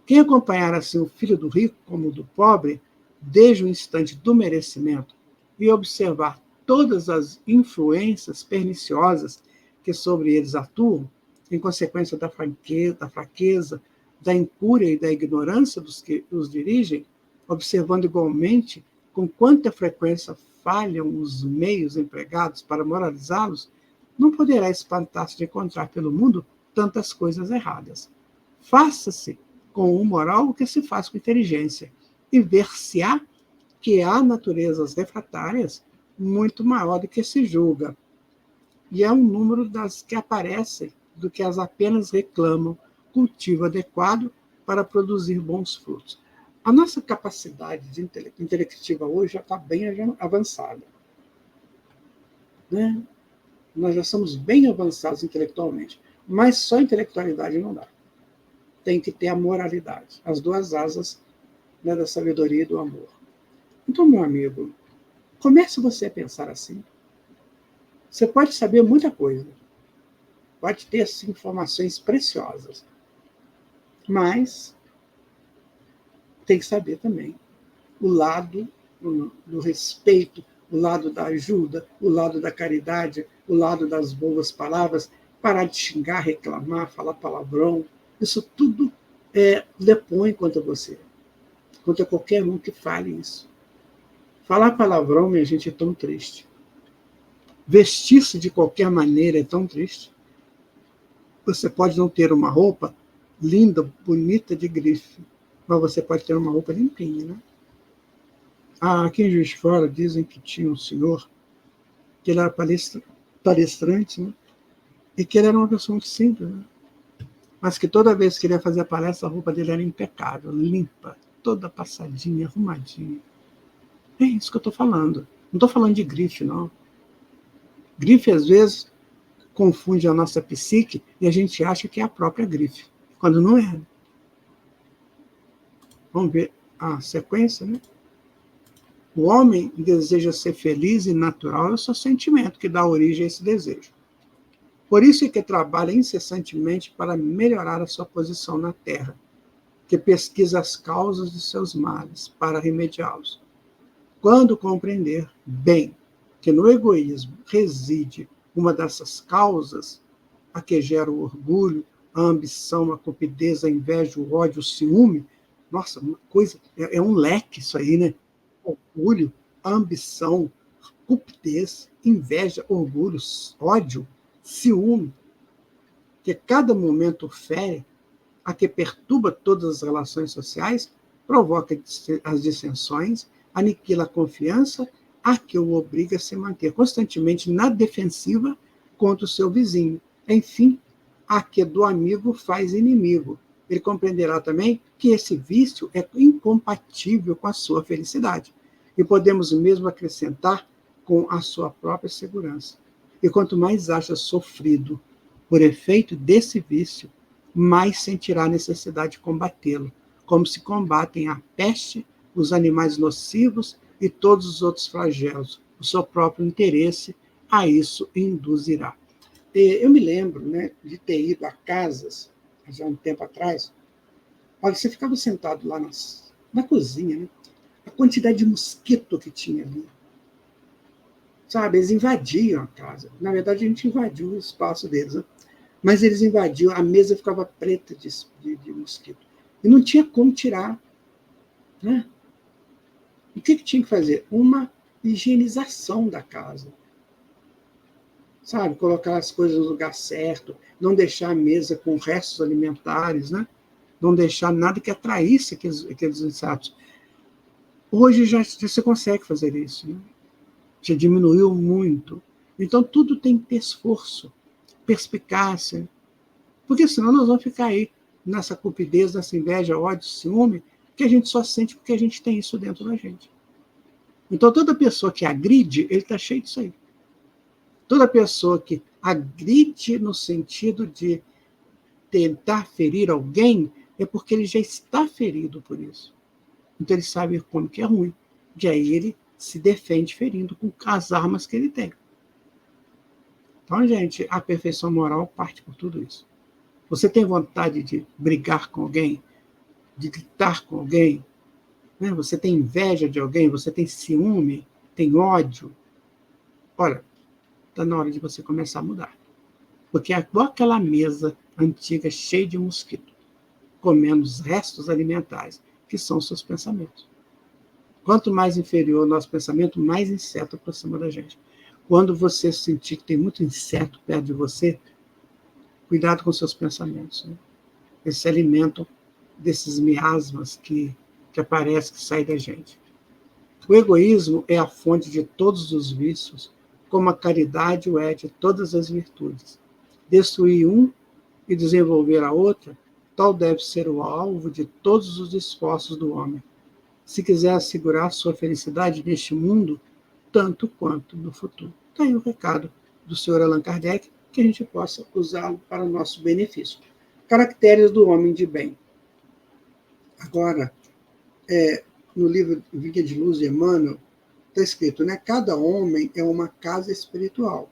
Quem acompanhar assim o filho do rico como o do pobre, desde o instante do merecimento, e observar todas as influências perniciosas que sobre eles atuam, em consequência da fraqueza, da incúria e da ignorância dos que os dirigem, observando igualmente com quanta frequência falham os meios empregados para moralizá-los, não poderá espantar-se de encontrar pelo mundo tantas coisas erradas. Faça-se com o moral o que se faz com inteligência, e ver-se-á que há naturezas refratárias muito maior do que se julga, e é um número das que aparecem do que as apenas reclamam cultivo adequado para produzir bons frutos. A nossa capacidade intelectiva hoje já está bem avançada, né? Nós já somos bem avançados intelectualmente, mas só intelectualidade não dá. Tem que ter a moralidade, as duas asas, né, da sabedoria e do amor. Então, meu amigo, comece você a pensar assim. Você pode saber muita coisa, pode ter assim, informações preciosas, mas tem que saber também o lado do respeito, o lado da ajuda, o lado da caridade, o lado das boas palavras, parar de xingar, reclamar, falar palavrão. Isso tudo depõe contra você, contra qualquer um que fale isso. Falar palavrão, minha gente, é tão triste. Vestir-se de qualquer maneira é tão triste. Você pode não ter uma roupa linda, bonita de grife, mas você pode ter uma roupa limpinha, né? Aqui em Juiz de Fora dizem que tinha um senhor, que ele era palestrante, né? E que ele era uma pessoa muito simples, né? Mas que toda vez que ele ia fazer a palestra, a roupa dele era impecável, limpa, toda passadinha, arrumadinha. É isso que eu estou falando. Não estou falando de grife, não. Grife, às vezes, confunde a nossa psique e a gente acha que é a própria grife, quando não é. Vamos ver a sequência, né? O homem deseja ser feliz e natural, é o seu sentimento que dá origem a esse desejo. Por isso é que trabalha incessantemente para melhorar a sua posição na Terra, que pesquisa as causas de seus males para remediá-los. Quando compreender bem que no egoísmo reside uma dessas causas, a que gera o orgulho, a ambição, a cupidez, a inveja, o ódio, o ciúme, nossa, uma coisa, é um leque isso aí, né? Orgulho, ambição, cupidez, inveja, orgulho, ódio, ciúme, que cada momento fere, a que perturba todas as relações sociais, provoca as dissensões, aniquila a confiança, a que o obriga a se manter constantemente na defensiva contra o seu vizinho. Enfim, a que do amigo faz inimigo. Ele compreenderá também que esse vício é incompatível com a sua felicidade. E podemos mesmo acrescentar com a sua própria segurança. E quanto mais acha sofrido por efeito desse vício, mais sentirá a necessidade de combatê-lo, como se combatem a peste, os animais nocivos e todos os outros flagelos. O seu próprio interesse a isso induzirá. Eu me lembro, né, de ter ido a casas, já um tempo atrás. Olha, você ficava sentado lá na cozinha, né? A quantidade de mosquito que tinha ali. Sabe, eles invadiam a casa. Na verdade, a gente invadiu o espaço deles, né? Mas eles invadiam, a mesa ficava preta de mosquito. E não tinha como tirar. Né? O que tinha que fazer? Uma higienização da casa. Sabe, colocar as coisas no lugar certo, não deixar a mesa com restos alimentares, né? Não deixar nada que atraísse aqueles insetos. Hoje já você consegue fazer isso, né? Já diminuiu muito. Então, tudo tem que ter esforço, perspicácia, porque senão nós vamos ficar aí nessa cupidez, nessa inveja, ódio, ciúme, que a gente só sente porque a gente tem isso dentro da gente. Então, toda pessoa que agride, ele está cheio disso aí. Toda pessoa que agride no sentido de tentar ferir alguém, é porque ele já está ferido por isso. Então, ele sabe como que é ruim. E aí ele se defende ferindo com as armas que ele tem. Então, gente, a perfeição moral parte por tudo isso. Você tem vontade de brigar com alguém, de gritar com alguém, né? Você tem inveja de alguém, você tem ciúme, tem ódio. Olha, está na hora de você começar a mudar. Porque é igual aquela mesa antiga cheia de mosquito, comendo os restos alimentares, que são os seus pensamentos. Quanto mais inferior o nosso pensamento, mais inseto aproxima da gente. Quando você sentir que tem muito inseto perto de você, cuidado com seus pensamentos. Né? Eles se alimentam desses miasmas que aparecem, que saem da gente. O egoísmo é a fonte de todos os vícios, como a caridade o é de todas as virtudes. Destruir um e desenvolver a outra, tal deve ser o alvo de todos os esforços do homem, se quiser assegurar sua felicidade neste mundo, tanto quanto no futuro. Está aí o recado do Sr. Allan Kardec, que a gente possa usá-lo para o nosso benefício. Caracteres do homem de bem. Agora, no livro Vinha de Luz de Emmanuel, está escrito, né? Cada homem é uma casa espiritual,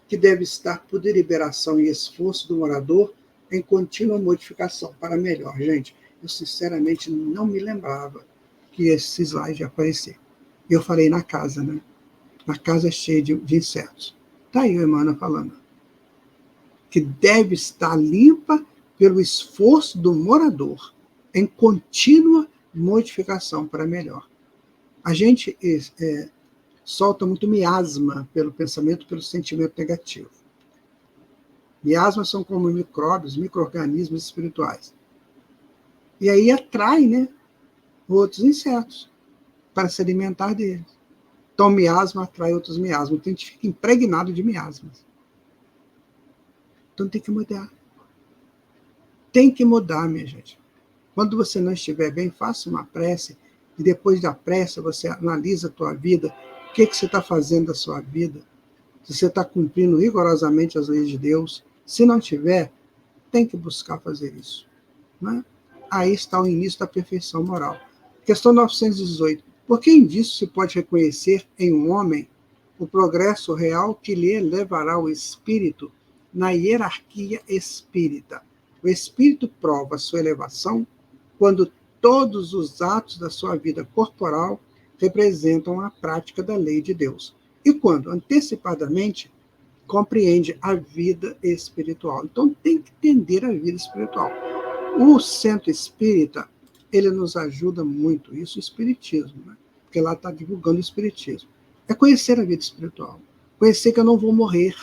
que deve estar por deliberação e esforço do morador em contínua modificação para melhor. Gente, eu sinceramente não me lembrava que esse slide ia aparecer. Eu falei na casa, né? Na casa cheia de insetos. Está aí o Emmanuel falando. Que deve estar limpa pelo esforço do morador em contínua modificação para melhor. A gente solta muito miasma pelo pensamento, pelo sentimento negativo. Miasmas são como micróbios, micro-organismos espirituais. E aí atrai, né, outros insetos para se alimentar deles. Então, miasma atrai outros miasmas. Então, a gente fica impregnado de miasmas. Então, tem que mudar. Tem que mudar, minha gente. Quando você não estiver bem, faça uma prece. E depois da prece, você analisa a tua vida. O que você está fazendo da sua vida? Se você está cumprindo rigorosamente as leis de Deus. Se não tiver, tem que buscar fazer isso. Né? Aí está o início da perfeição moral. Questão 918. Por que disso se pode reconhecer em um homem o progresso real que lhe levará o espírito na hierarquia espírita? O espírito prova sua elevação quando todos os atos da sua vida corporal representam a prática da lei de Deus. E quando, antecipadamente, compreende a vida espiritual. Então, tem que entender a vida espiritual. O centro espírita, ele nos ajuda muito, isso é o espiritismo, né? Porque lá está divulgando o espiritismo. É conhecer a vida espiritual. Conhecer que eu não vou morrer,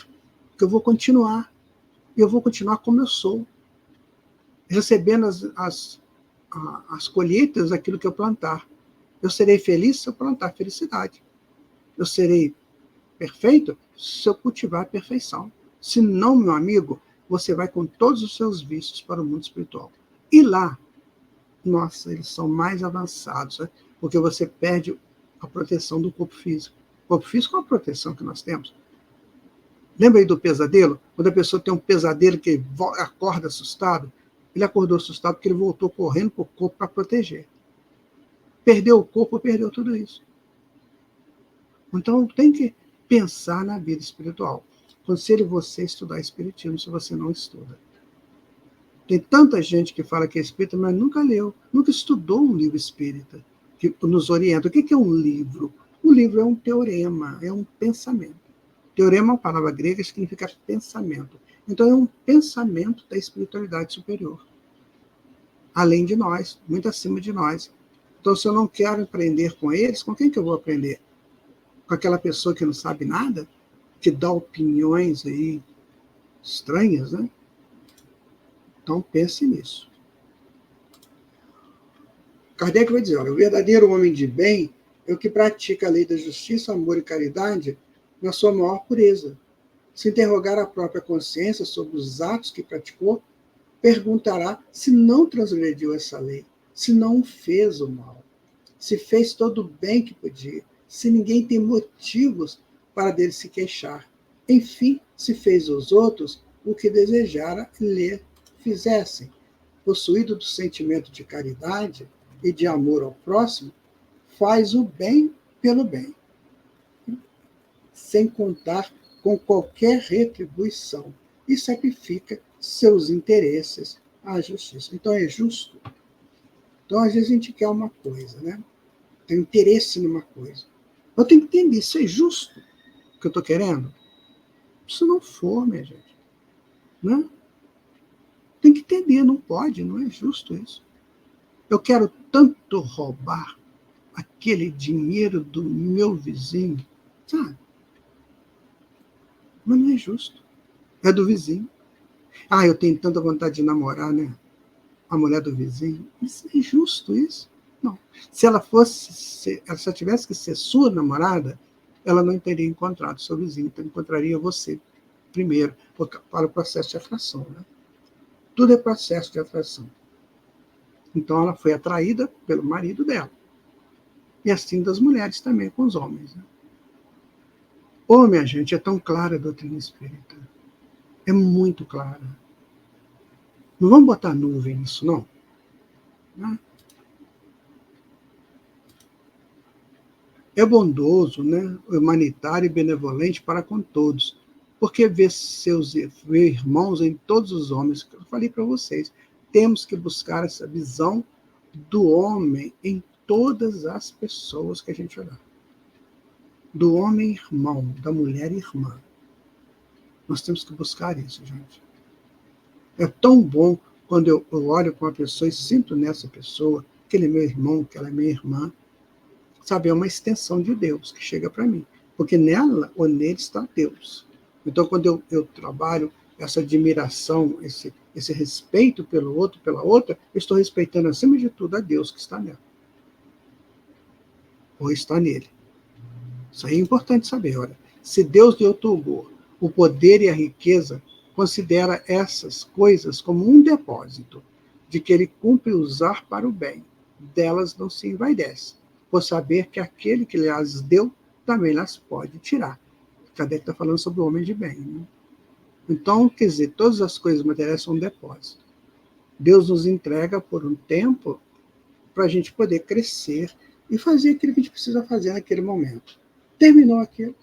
que eu vou continuar. E eu vou continuar como eu sou. Recebendo as colheitas daquilo que eu plantar. Eu serei feliz se eu plantar felicidade. Eu serei perfeito se eu cultivar a perfeição. Se não, meu amigo, você vai com todos os seus vícios para o mundo espiritual. E lá, nossa, eles são mais avançados, né? Porque você perde a proteção do corpo físico. O corpo físico é uma proteção que nós temos. Lembra aí do pesadelo? Quando a pessoa tem um pesadelo que acorda assustado, ele acordou assustado porque ele voltou correndo para o corpo para proteger. Perdeu o corpo, perdeu tudo isso. Então, tem que pensar na vida espiritual. aconselho você a estudar espiritismo se você não estuda. Tem tanta gente que fala que é espírita, mas nunca leu, nunca estudou um livro espírita que nos orienta. O que é um livro? O livro é um teorema, é um pensamento. Teorema é uma palavra grega que significa pensamento. Então, é um pensamento da espiritualidade superior. Além de nós, muito acima de nós. Então, se eu não quero aprender com eles, com quem que eu vou aprender? Com aquela pessoa que não sabe nada? Que dá opiniões aí estranhas, né? Então, pense nisso. Kardec vai dizer, olha, o verdadeiro homem de bem é o que pratica a lei da justiça, amor e caridade na sua maior pureza. Se interrogar a própria consciência sobre os atos que praticou, perguntará se não transgrediu essa lei, se não fez o mal, se fez todo o bem que podia, se ninguém tem motivos para dele se queixar. Enfim, se fez aos outros o que desejara lhe fizessem. Possuído do sentimento de caridade e de amor ao próximo, faz o bem pelo bem, sem contar com qualquer retribuição, e sacrifica seus interesses à justiça. Então, é justo. Então, às vezes, a gente quer uma coisa, né? Tem interesse numa coisa. Eu tenho que entender, isso é justo o que eu estou querendo? Se não for, minha gente, né? Tem que entender, não pode, não é justo isso. Eu quero tanto roubar aquele dinheiro do meu vizinho, sabe? Mas não é justo. É do vizinho. Ah, eu tenho tanta vontade de namorar, né? A mulher do vizinho. Isso é justo, isso? Não. Se ela fosse, se ela tivesse que ser sua namorada, ela não teria encontrado seu vizinho, então encontraria você primeiro, para o processo de atração, né? Tudo é processo de atração. Então ela foi atraída pelo marido dela. E assim das mulheres também com os homens, né? Ô, minha gente, é tão clara a doutrina espírita. É muito clara. Não vamos botar nuvem nisso, não. Né? É bondoso, né? Humanitário e benevolente para com todos, porque vê seus irmãos em todos os homens. Eu falei para vocês, temos que buscar essa visão do homem em todas as pessoas que a gente olhar. Do homem irmão, da mulher irmã. Nós temos que buscar isso, gente. É tão bom quando eu olho para uma pessoa e sinto nessa pessoa que ele é meu irmão, que ela é minha irmã. Sabe, é uma extensão de Deus que chega para mim. Porque nela ou nele está Deus. Então, quando eu trabalho essa admiração, esse respeito pelo outro, pela outra, eu estou respeitando, acima de tudo, a Deus que está nela. Ou está nele. Isso aí é importante saber. Olha, se Deus lhe outorgou o poder e a riqueza, considera essas coisas como um depósito, de que ele cumpre usar para o bem. Delas não se envaidece, por saber que aquele que lhe as deu também las pode tirar. Kardec está falando sobre o homem de bem. Né? Então, quer dizer, todas as coisas materiais são um depósito. Deus nos entrega por um tempo para a gente poder crescer e fazer aquilo que a gente precisa fazer naquele momento. Terminou aquilo,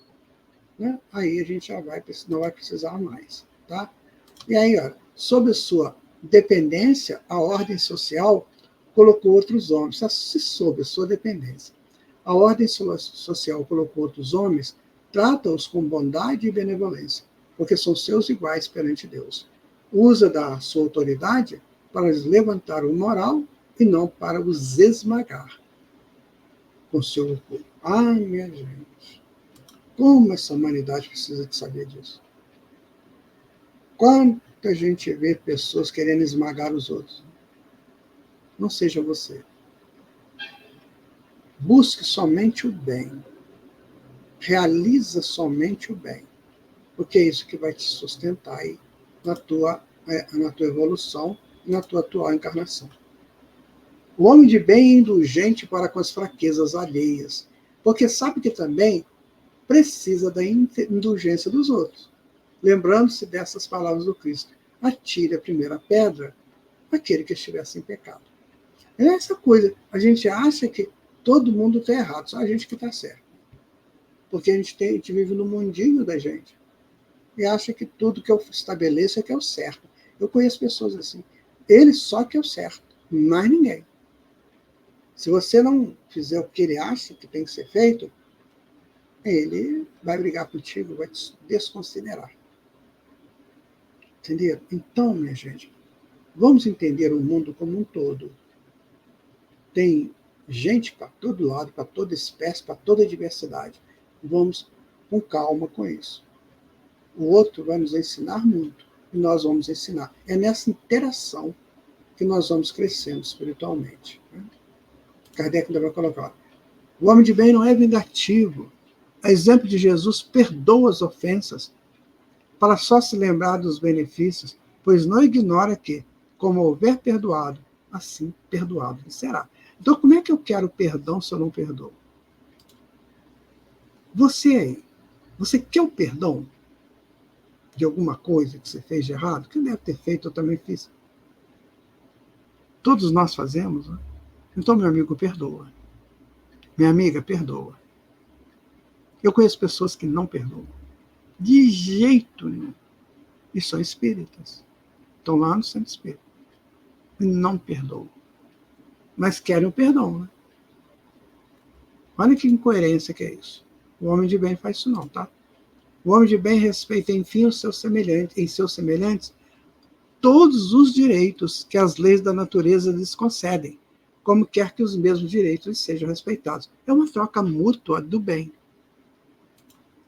né? Aí a gente já não vai precisar mais. Tá? E aí, ó, sob a sua dependência, a ordem social colocou outros homens. Se sob a sua dependência, a ordem social colocou outros homens, trata-os com bondade e benevolência, porque são seus iguais perante Deus. Usa da sua autoridade para lhes levantar o moral e não para os esmagar com seu orgulho. Ai, minha gente, como essa humanidade precisa de saber disso. Quanta gente vê pessoas querendo esmagar os outros. Não seja você. Busque somente o bem. Realiza somente o bem. Porque é isso que vai te sustentar aí na tua evolução e na tua atual encarnação. O homem de bem é indulgente para com as fraquezas alheias, porque sabe que também precisa da indulgência dos outros. Lembrando-se dessas palavras do Cristo: atire a primeira pedra aquele que estiver sem pecado. É essa coisa, a gente acha que todo mundo está errado, só a gente que está certo. Porque a gente vive no mundinho da gente. e acha que tudo que eu estabeleço é que é o certo. Eu conheço pessoas assim. Ele só que é o certo, mais ninguém. Se você não fizer o que ele acha que tem que ser feito, ele vai brigar contigo, vai te desconsiderar. Entendeu? Então, minha gente, vamos entender o mundo como um todo. Tem gente para todo lado, para toda espécie, para toda diversidade. Vamos com calma com isso. O outro vai nos ensinar muito e nós vamos ensinar. É nessa interação que nós vamos crescendo espiritualmente. Kardec ainda vai colocar: o homem de bem não é vingativo. A exemplo de Jesus, perdoa as ofensas para só se lembrar dos benefícios, pois não ignora que, como houver perdoado, assim perdoado lhe será. Então, como é que eu quero perdão se eu não perdoo? Você aí, você quer o perdão de alguma coisa que você fez de errado? Que deve ter feito, eu também fiz. Todos nós fazemos, né? Então, meu amigo, perdoa. Minha amiga, perdoa. Eu conheço pessoas que não perdoam. De jeito nenhum. E são espíritas. Estão lá no centro espírita. E não perdoam. Mas querem o perdão, né? Olha que incoerência que é isso. O homem de bem faz isso não, tá? O homem de bem respeita, enfim, os seus semelhantes, em seus semelhantes todos os direitos que as leis da natureza lhes concedem, como quer que os mesmos direitos lhes sejam respeitados. É uma troca mútua do bem.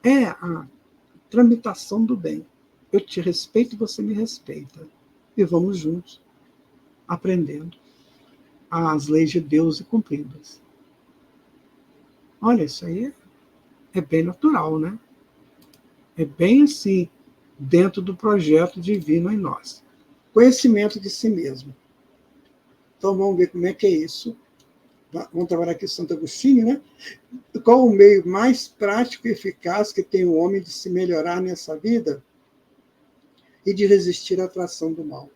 É a tramitação do bem. Eu te respeito, você me respeita. E vamos juntos, aprendendo as leis de Deus e cumprindo-as. Olha, isso aí é bem natural, né? É bem assim, dentro do projeto divino em nós. Conhecimento de si mesmo. Então vamos ver como é que é isso. Vamos trabalhar aqui Santo Agostinho, né? Qual o meio mais prático e eficaz que tem o homem de se melhorar nessa vida e de resistir à atração do mal?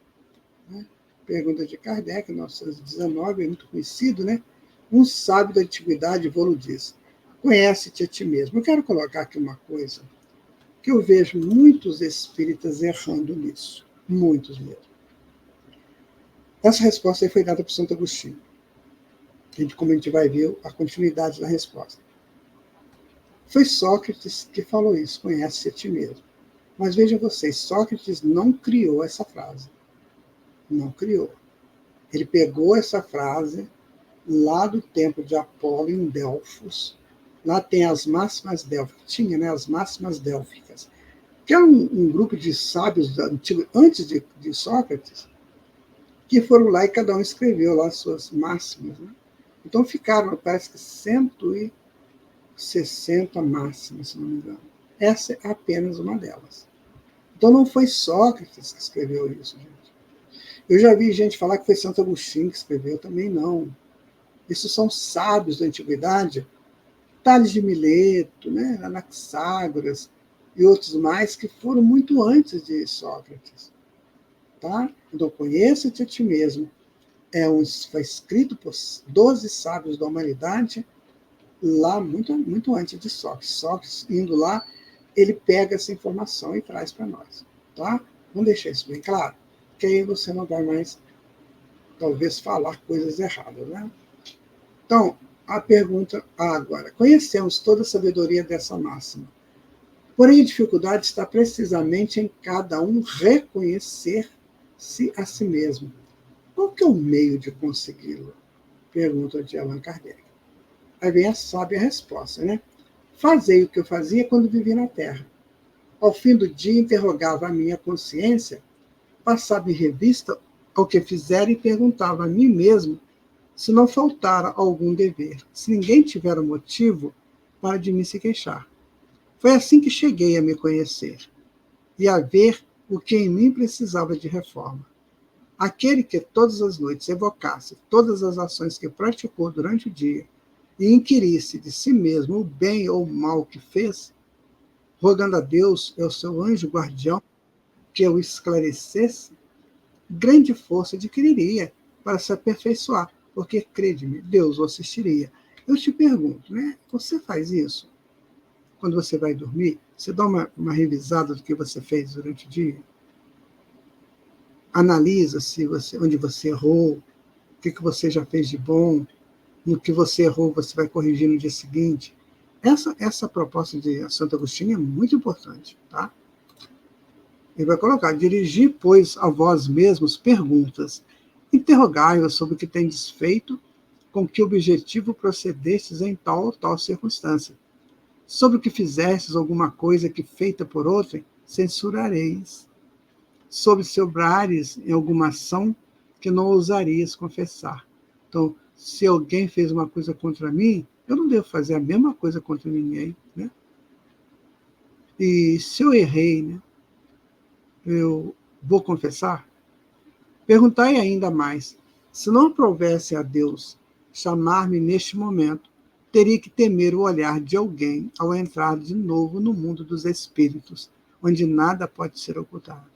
Pergunta de Kardec, 1919, é muito conhecido, né? Um sábio da antiguidade, Volo diz: conhece-te a ti mesmo. Eu quero colocar aqui uma coisa que eu vejo muitos espíritas errando nisso. Muitos mesmo. Essa resposta aí foi dada por Santo Agostinho. Como a gente vai ver a continuidade da resposta. Foi Sócrates que falou isso, conhece-te a ti mesmo. Mas vejam vocês, Sócrates não criou essa frase. Não criou. Ele pegou essa frase lá do templo de Apolo, em Delfos. Lá tem as máximas délficas. Tinha, né, as máximas délficas. Que é um grupo de sábios antigos, antes de Sócrates, que foram lá e cada um escreveu lá suas máximas. Né? Então ficaram, parece que 160 máximas, se não me engano. Essa é apenas uma delas. Então não foi Sócrates que escreveu isso, gente. Eu já vi gente falar que foi Santo Agostinho que escreveu, também não. Isso são sábios da antiguidade, Tales de Mileto, né, Anaxágoras e outros mais que foram muito antes de Sócrates. Tá? Então, conheça-te a ti mesmo. Foi escrito por 12 sábios da humanidade lá muito, muito antes de Sócrates. Sócrates, indo lá, ele pega essa informação e traz para nós. Tá? Vamos deixar isso bem claro, que aí você não vai mais, talvez, falar coisas erradas. Né? Então, a pergunta agora. Conhecemos toda a sabedoria dessa máxima. Porém, a dificuldade está precisamente em cada um reconhecer-se a si mesmo. Qual que é o meio de consegui-lo? Pergunta de Allan Kardec. Aí vem a sábia resposta, né? Fazei o que eu fazia quando vivi na Terra. Ao fim do dia, interrogava a minha consciência, passava em revista ao que fizera e perguntava a mim mesmo se não faltara algum dever, se ninguém tiver um motivo para de mim se queixar. Foi assim que cheguei a me conhecer e a ver o que em mim precisava de reforma. Aquele que todas as noites evocasse todas as ações que praticou durante o dia e inquirisse de si mesmo o bem ou o mal que fez, rogando a Deus e ao seu anjo guardião que o esclarecesse, grande força adquiriria para se aperfeiçoar, porque, crede-me, Deus o assistiria. Eu te pergunto, né? Você faz isso quando você vai dormir? Você dá uma revisada do que você fez durante o dia? Analisa onde você errou, o que você já fez de bom, no que você errou você vai corrigir no dia seguinte. Essa proposta de Santo Agostinho é muito importante, tá? Ele vai colocar: dirigir, pois, a vós mesmos perguntas, interrogai-vos sobre o que tendes feito, com que objetivo procedestes em tal ou tal circunstância. Sobre o que fizestes alguma coisa que feita por outrem, censurareis. Sobre se obrares em alguma ação que não ousarias confessar. Então, se alguém fez uma coisa contra mim, eu não devo fazer a mesma coisa contra ninguém, né? E se eu errei, né, eu vou confessar? Perguntai ainda mais: se não aprovesse a Deus chamar-me neste momento, teria que temer o olhar de alguém ao entrar de novo no mundo dos espíritos, onde nada pode ser ocultado.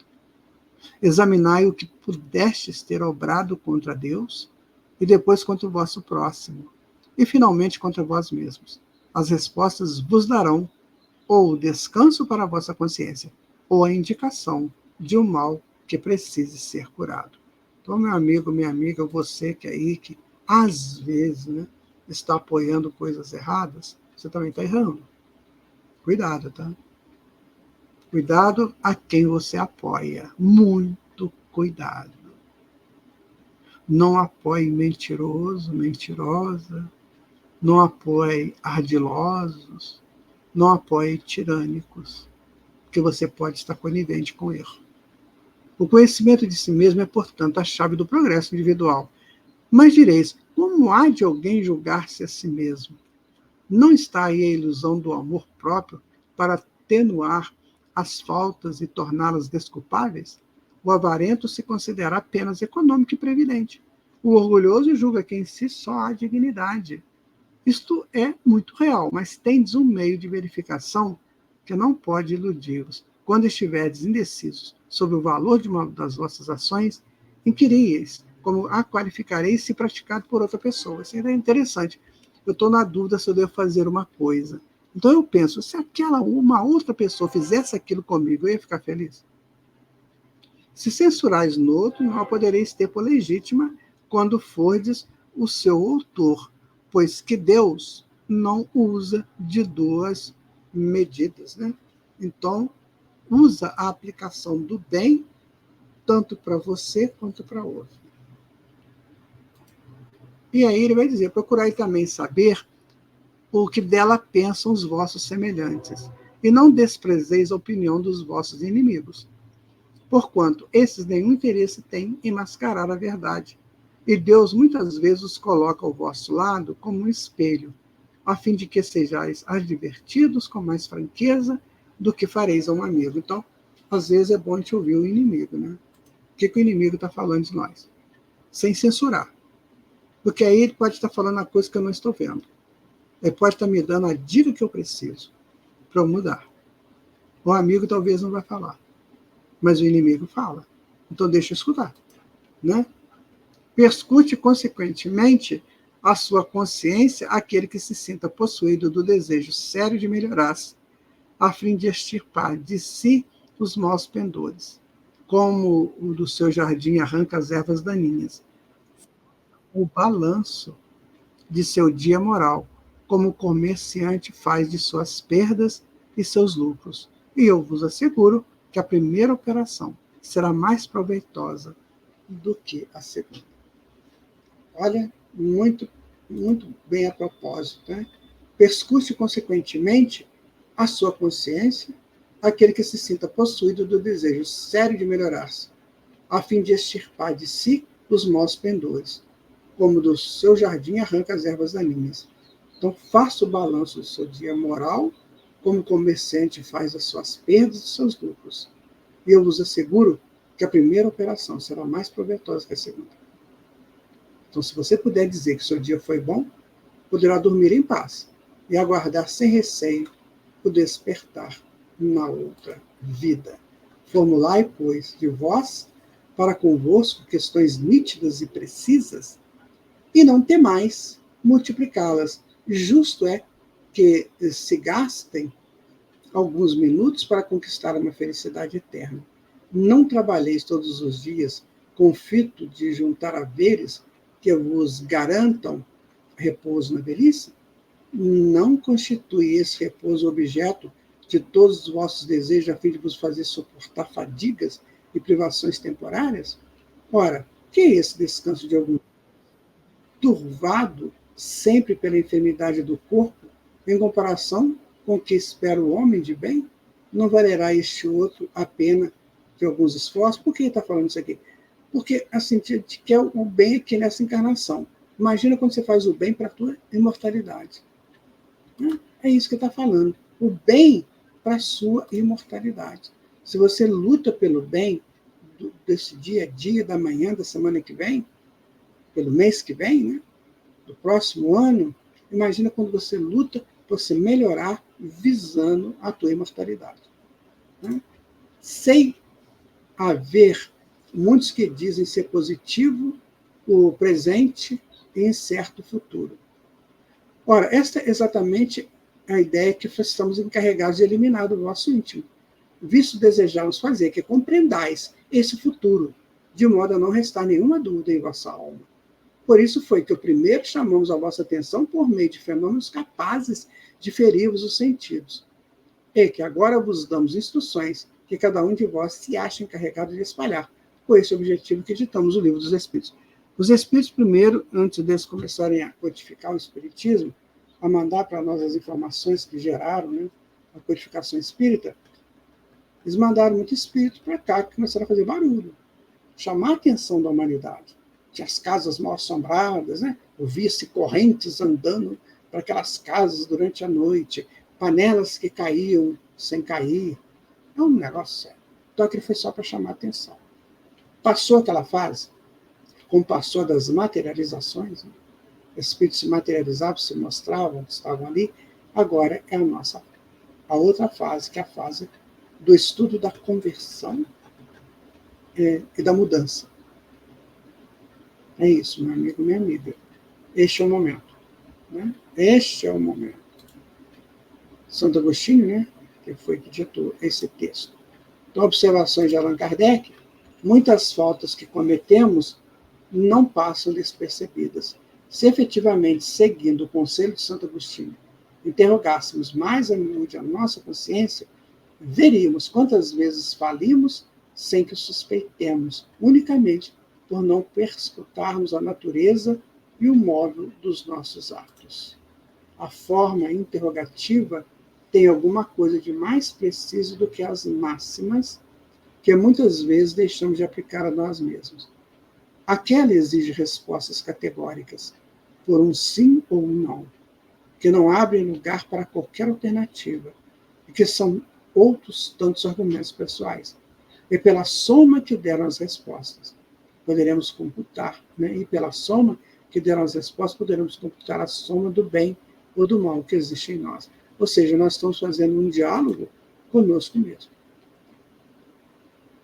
Examinai o que pudestes ter obrado contra Deus, e depois contra o vosso próximo, e finalmente contra vós mesmos. As respostas vos darão ou o descanso para a vossa consciência, ou a indicação de um mal que precise ser curado. Então, meu amigo, minha amiga, você que aí, que às vezes, né, está apoiando coisas erradas, você também está errando. Cuidado, tá? Cuidado a quem você apoia. Muito cuidado. Não apoie mentiroso, mentirosa. Não apoie ardilosos. Não apoie tirânicos, porque você pode estar conivente com erro. O conhecimento de si mesmo é, portanto, a chave do progresso individual. Mas direis: como há de alguém julgar-se a si mesmo? Não está aí a ilusão do amor próprio para atenuar as faltas e torná-las desculpáveis? O avarento se considera apenas econômico e previdente. O orgulhoso julga que em si só há dignidade. Isto é muito real, mas tendes um meio de verificação que não pode iludir-vos. Quando estiverdes indecisos sobre o valor de uma das vossas ações, inquiríeis como a qualificareis se praticado por outra pessoa. Isso é interessante. Eu estou na dúvida se eu devo fazer uma coisa. Então eu penso: se uma outra pessoa fizesse aquilo comigo, eu ia ficar feliz? Se censurais no outro, não a podereis ter por legítima quando fordes o seu autor, pois que Deus não usa de duas medidas, né? Então, usa a aplicação do bem tanto para você quanto para outro. E aí ele vai dizer: procurai também saber o que dela pensam os vossos semelhantes, e não desprezeis a opinião dos vossos inimigos, porquanto esses nenhum interesse têm em mascarar a verdade. E Deus muitas vezes os coloca ao vosso lado como um espelho, a fim de que sejais advertidos com mais franqueza do que fareis a um amigo. Então, às vezes é bom a gente ouvir o inimigo, né? O que o inimigo está falando de nós? Sem censurar. Porque aí ele pode estar falando a coisa que eu não estou vendo. Ele pode estar me dando a dica que eu preciso para eu mudar. O amigo talvez não vai falar, mas o inimigo fala. Então deixa eu escutar, né? Perscute, consequentemente, a sua consciência aquele que se sinta possuído do desejo sério de melhorar-se, a fim de extirpar de si os maus pendores, como o do seu jardim arranca as ervas daninhas. O balanço de seu dia moral, como o comerciante faz de suas perdas e seus lucros. E eu vos asseguro que a primeira operação será mais proveitosa do que a segunda. Olha, muito, muito bem a propósito, né? Perscute, consequentemente, a sua consciência, aquele que se sinta possuído do desejo sério de melhorar-se, a fim de extirpar de si os maus pendores, como do seu jardim arranca as ervas daninhas. Então, faça o balanço do seu dia moral, como o comerciante faz as suas perdas e seus lucros. E eu vos asseguro que a primeira operação será mais proveitosa que a segunda. Então, se você puder dizer que seu dia foi bom, poderá dormir em paz e aguardar sem receio o despertar na outra vida. Formulai, pois, de vós para convosco questões nítidas e precisas, e não temais multiplicá-las. Justo é que se gastem alguns minutos para conquistar uma felicidade eterna. Não trabalheis todos os dias com o fito de juntar haveres que vos garantam repouso na velhice? Não constitui esse repouso objeto de todos os vossos desejos a fim de vos fazer suportar fadigas e privações temporárias? Ora, que é esse descanso de algum turvado sempre pela enfermidade do corpo, em comparação com o que espera o homem de bem? Não valerá este outro a pena de alguns esforços? Por que ele está falando isso aqui? Porque assim, te quer o bem aqui nessa encarnação. Imagina quando você faz o bem para a tua imortalidade. É isso que está falando. O bem para a sua imortalidade. Se você luta pelo bem desse dia a dia, da manhã, da semana que vem, pelo mês que vem, né? Do próximo ano, imagina quando você luta por se melhorar visando a tua imortalidade. Né? Sem haver muitos que dizem ser positivo o presente e incerto futuro. Ora, esta é exatamente a ideia que estamos encarregados de eliminar do vosso íntimo, visto desejamos fazer que compreendais esse futuro, de modo a não restar nenhuma dúvida em vossa alma. Por isso foi que o primeiro chamamos a vossa atenção por meio de fenômenos capazes de ferir-vos os sentidos, e que agora vos damos instruções que cada um de vós se acha encarregado de espalhar, com esse objetivo que editamos o Livro dos Espíritos. Os Espíritos, primeiro, antes deles começarem a codificar o Espiritismo, a mandar para nós as informações que geraram, né, a codificação espírita, eles mandaram muito espírito para cá, que começaram a fazer barulho, chamar a atenção da humanidade. Tinha as casas mal assombradas, né? Ouvia-se correntes andando para aquelas casas durante a noite, panelas que caíam sem cair. É um negócio sério. Então aquilo foi só para chamar a atenção. Passou aquela fase, como passou das materializações, né? Os espíritos se materializavam, se mostravam, estavam ali. Agora é a outra fase, que é a fase do estudo da conversão e da mudança. É isso, meu amigo, minha amiga. Este é o momento. Né? Este é o momento. Santo Agostinho, né, que foi que ditou esse texto. Então, observações de Allan Kardec, muitas faltas que cometemos não passam despercebidas. Se efetivamente, seguindo o conselho de Santo Agostinho, interrogássemos mais a miúde a nossa consciência, veríamos quantas vezes falimos sem que suspeitemos, unicamente por não perscrutarmos a natureza e o modo dos nossos atos. A forma interrogativa tem alguma coisa de mais preciso do que as máximas, que muitas vezes deixamos de aplicar a nós mesmos. Aquela exige respostas categóricas, por um sim ou um não, que não abrem lugar para qualquer alternativa, e que são outros tantos argumentos pessoais. E pela soma que deram as respostas, poderemos computar, né? E pela soma que deram as respostas, poderemos computar a soma do bem ou do mal que existe em nós. Ou seja, nós estamos fazendo um diálogo conosco mesmo.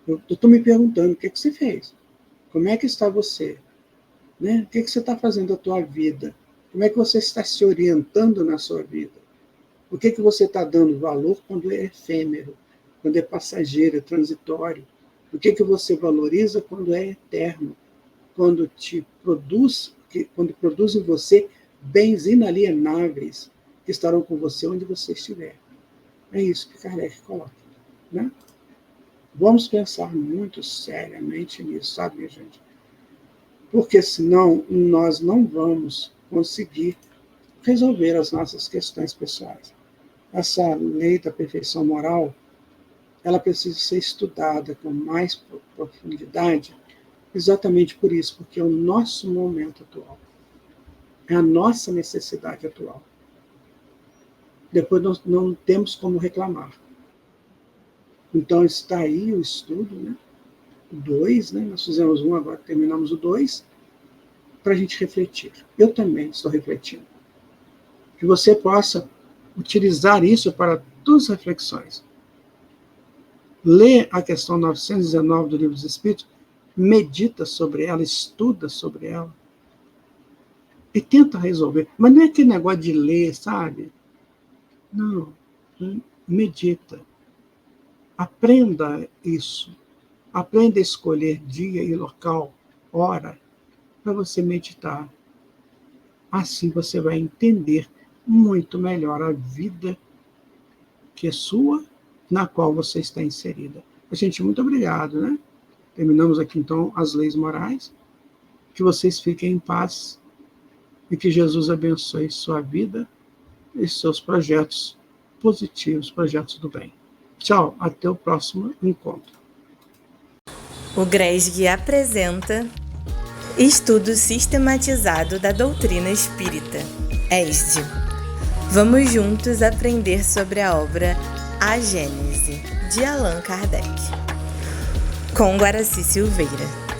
Eu estou me perguntando, o que você fez? Como é que está você? Né? O que você está fazendo da tua vida? Como é que você está se orientando na sua vida? O que você está dando valor quando é efêmero, quando é passageiro, é transitório? O que você valoriza quando é eterno? Quando quando produz em você bens inalienáveis que estarão com você onde você estiver. É isso que Kardec coloca. Né? Vamos pensar muito seriamente nisso, sabe, minha gente? Porque senão nós não vamos conseguir resolver as nossas questões pessoais. Essa lei da perfeição moral, ela precisa ser estudada com mais profundidade, exatamente por isso, porque é o nosso momento atual, é a nossa necessidade atual. Depois nós não temos como reclamar. Então está aí o estudo, né? O 2, né? Nós fizemos um, agora terminamos o 2, para a gente refletir. Eu também estou refletindo. Que você possa utilizar isso para tuas reflexões. Lê a questão 919 do Livro dos Espíritos, medita sobre ela, estuda sobre ela e tenta resolver. Mas não é aquele negócio de ler, sabe? Não. medita. Aprenda isso. Aprenda a escolher dia e local, hora, para você meditar. Assim você vai entender muito melhor a vida que é sua, na qual você está inserida. Gente, muito obrigado, né? Terminamos aqui, então, as leis morais. Que vocês fiquem em paz e que Jesus abençoe sua vida e seus projetos positivos, projetos do bem. Tchau, até o próximo encontro. O GRESG apresenta Estudo Sistematizado da Doutrina Espírita, ESD. Vamos juntos aprender sobre a obra A Gênese, de Allan Kardec, com Guaraci Silveira.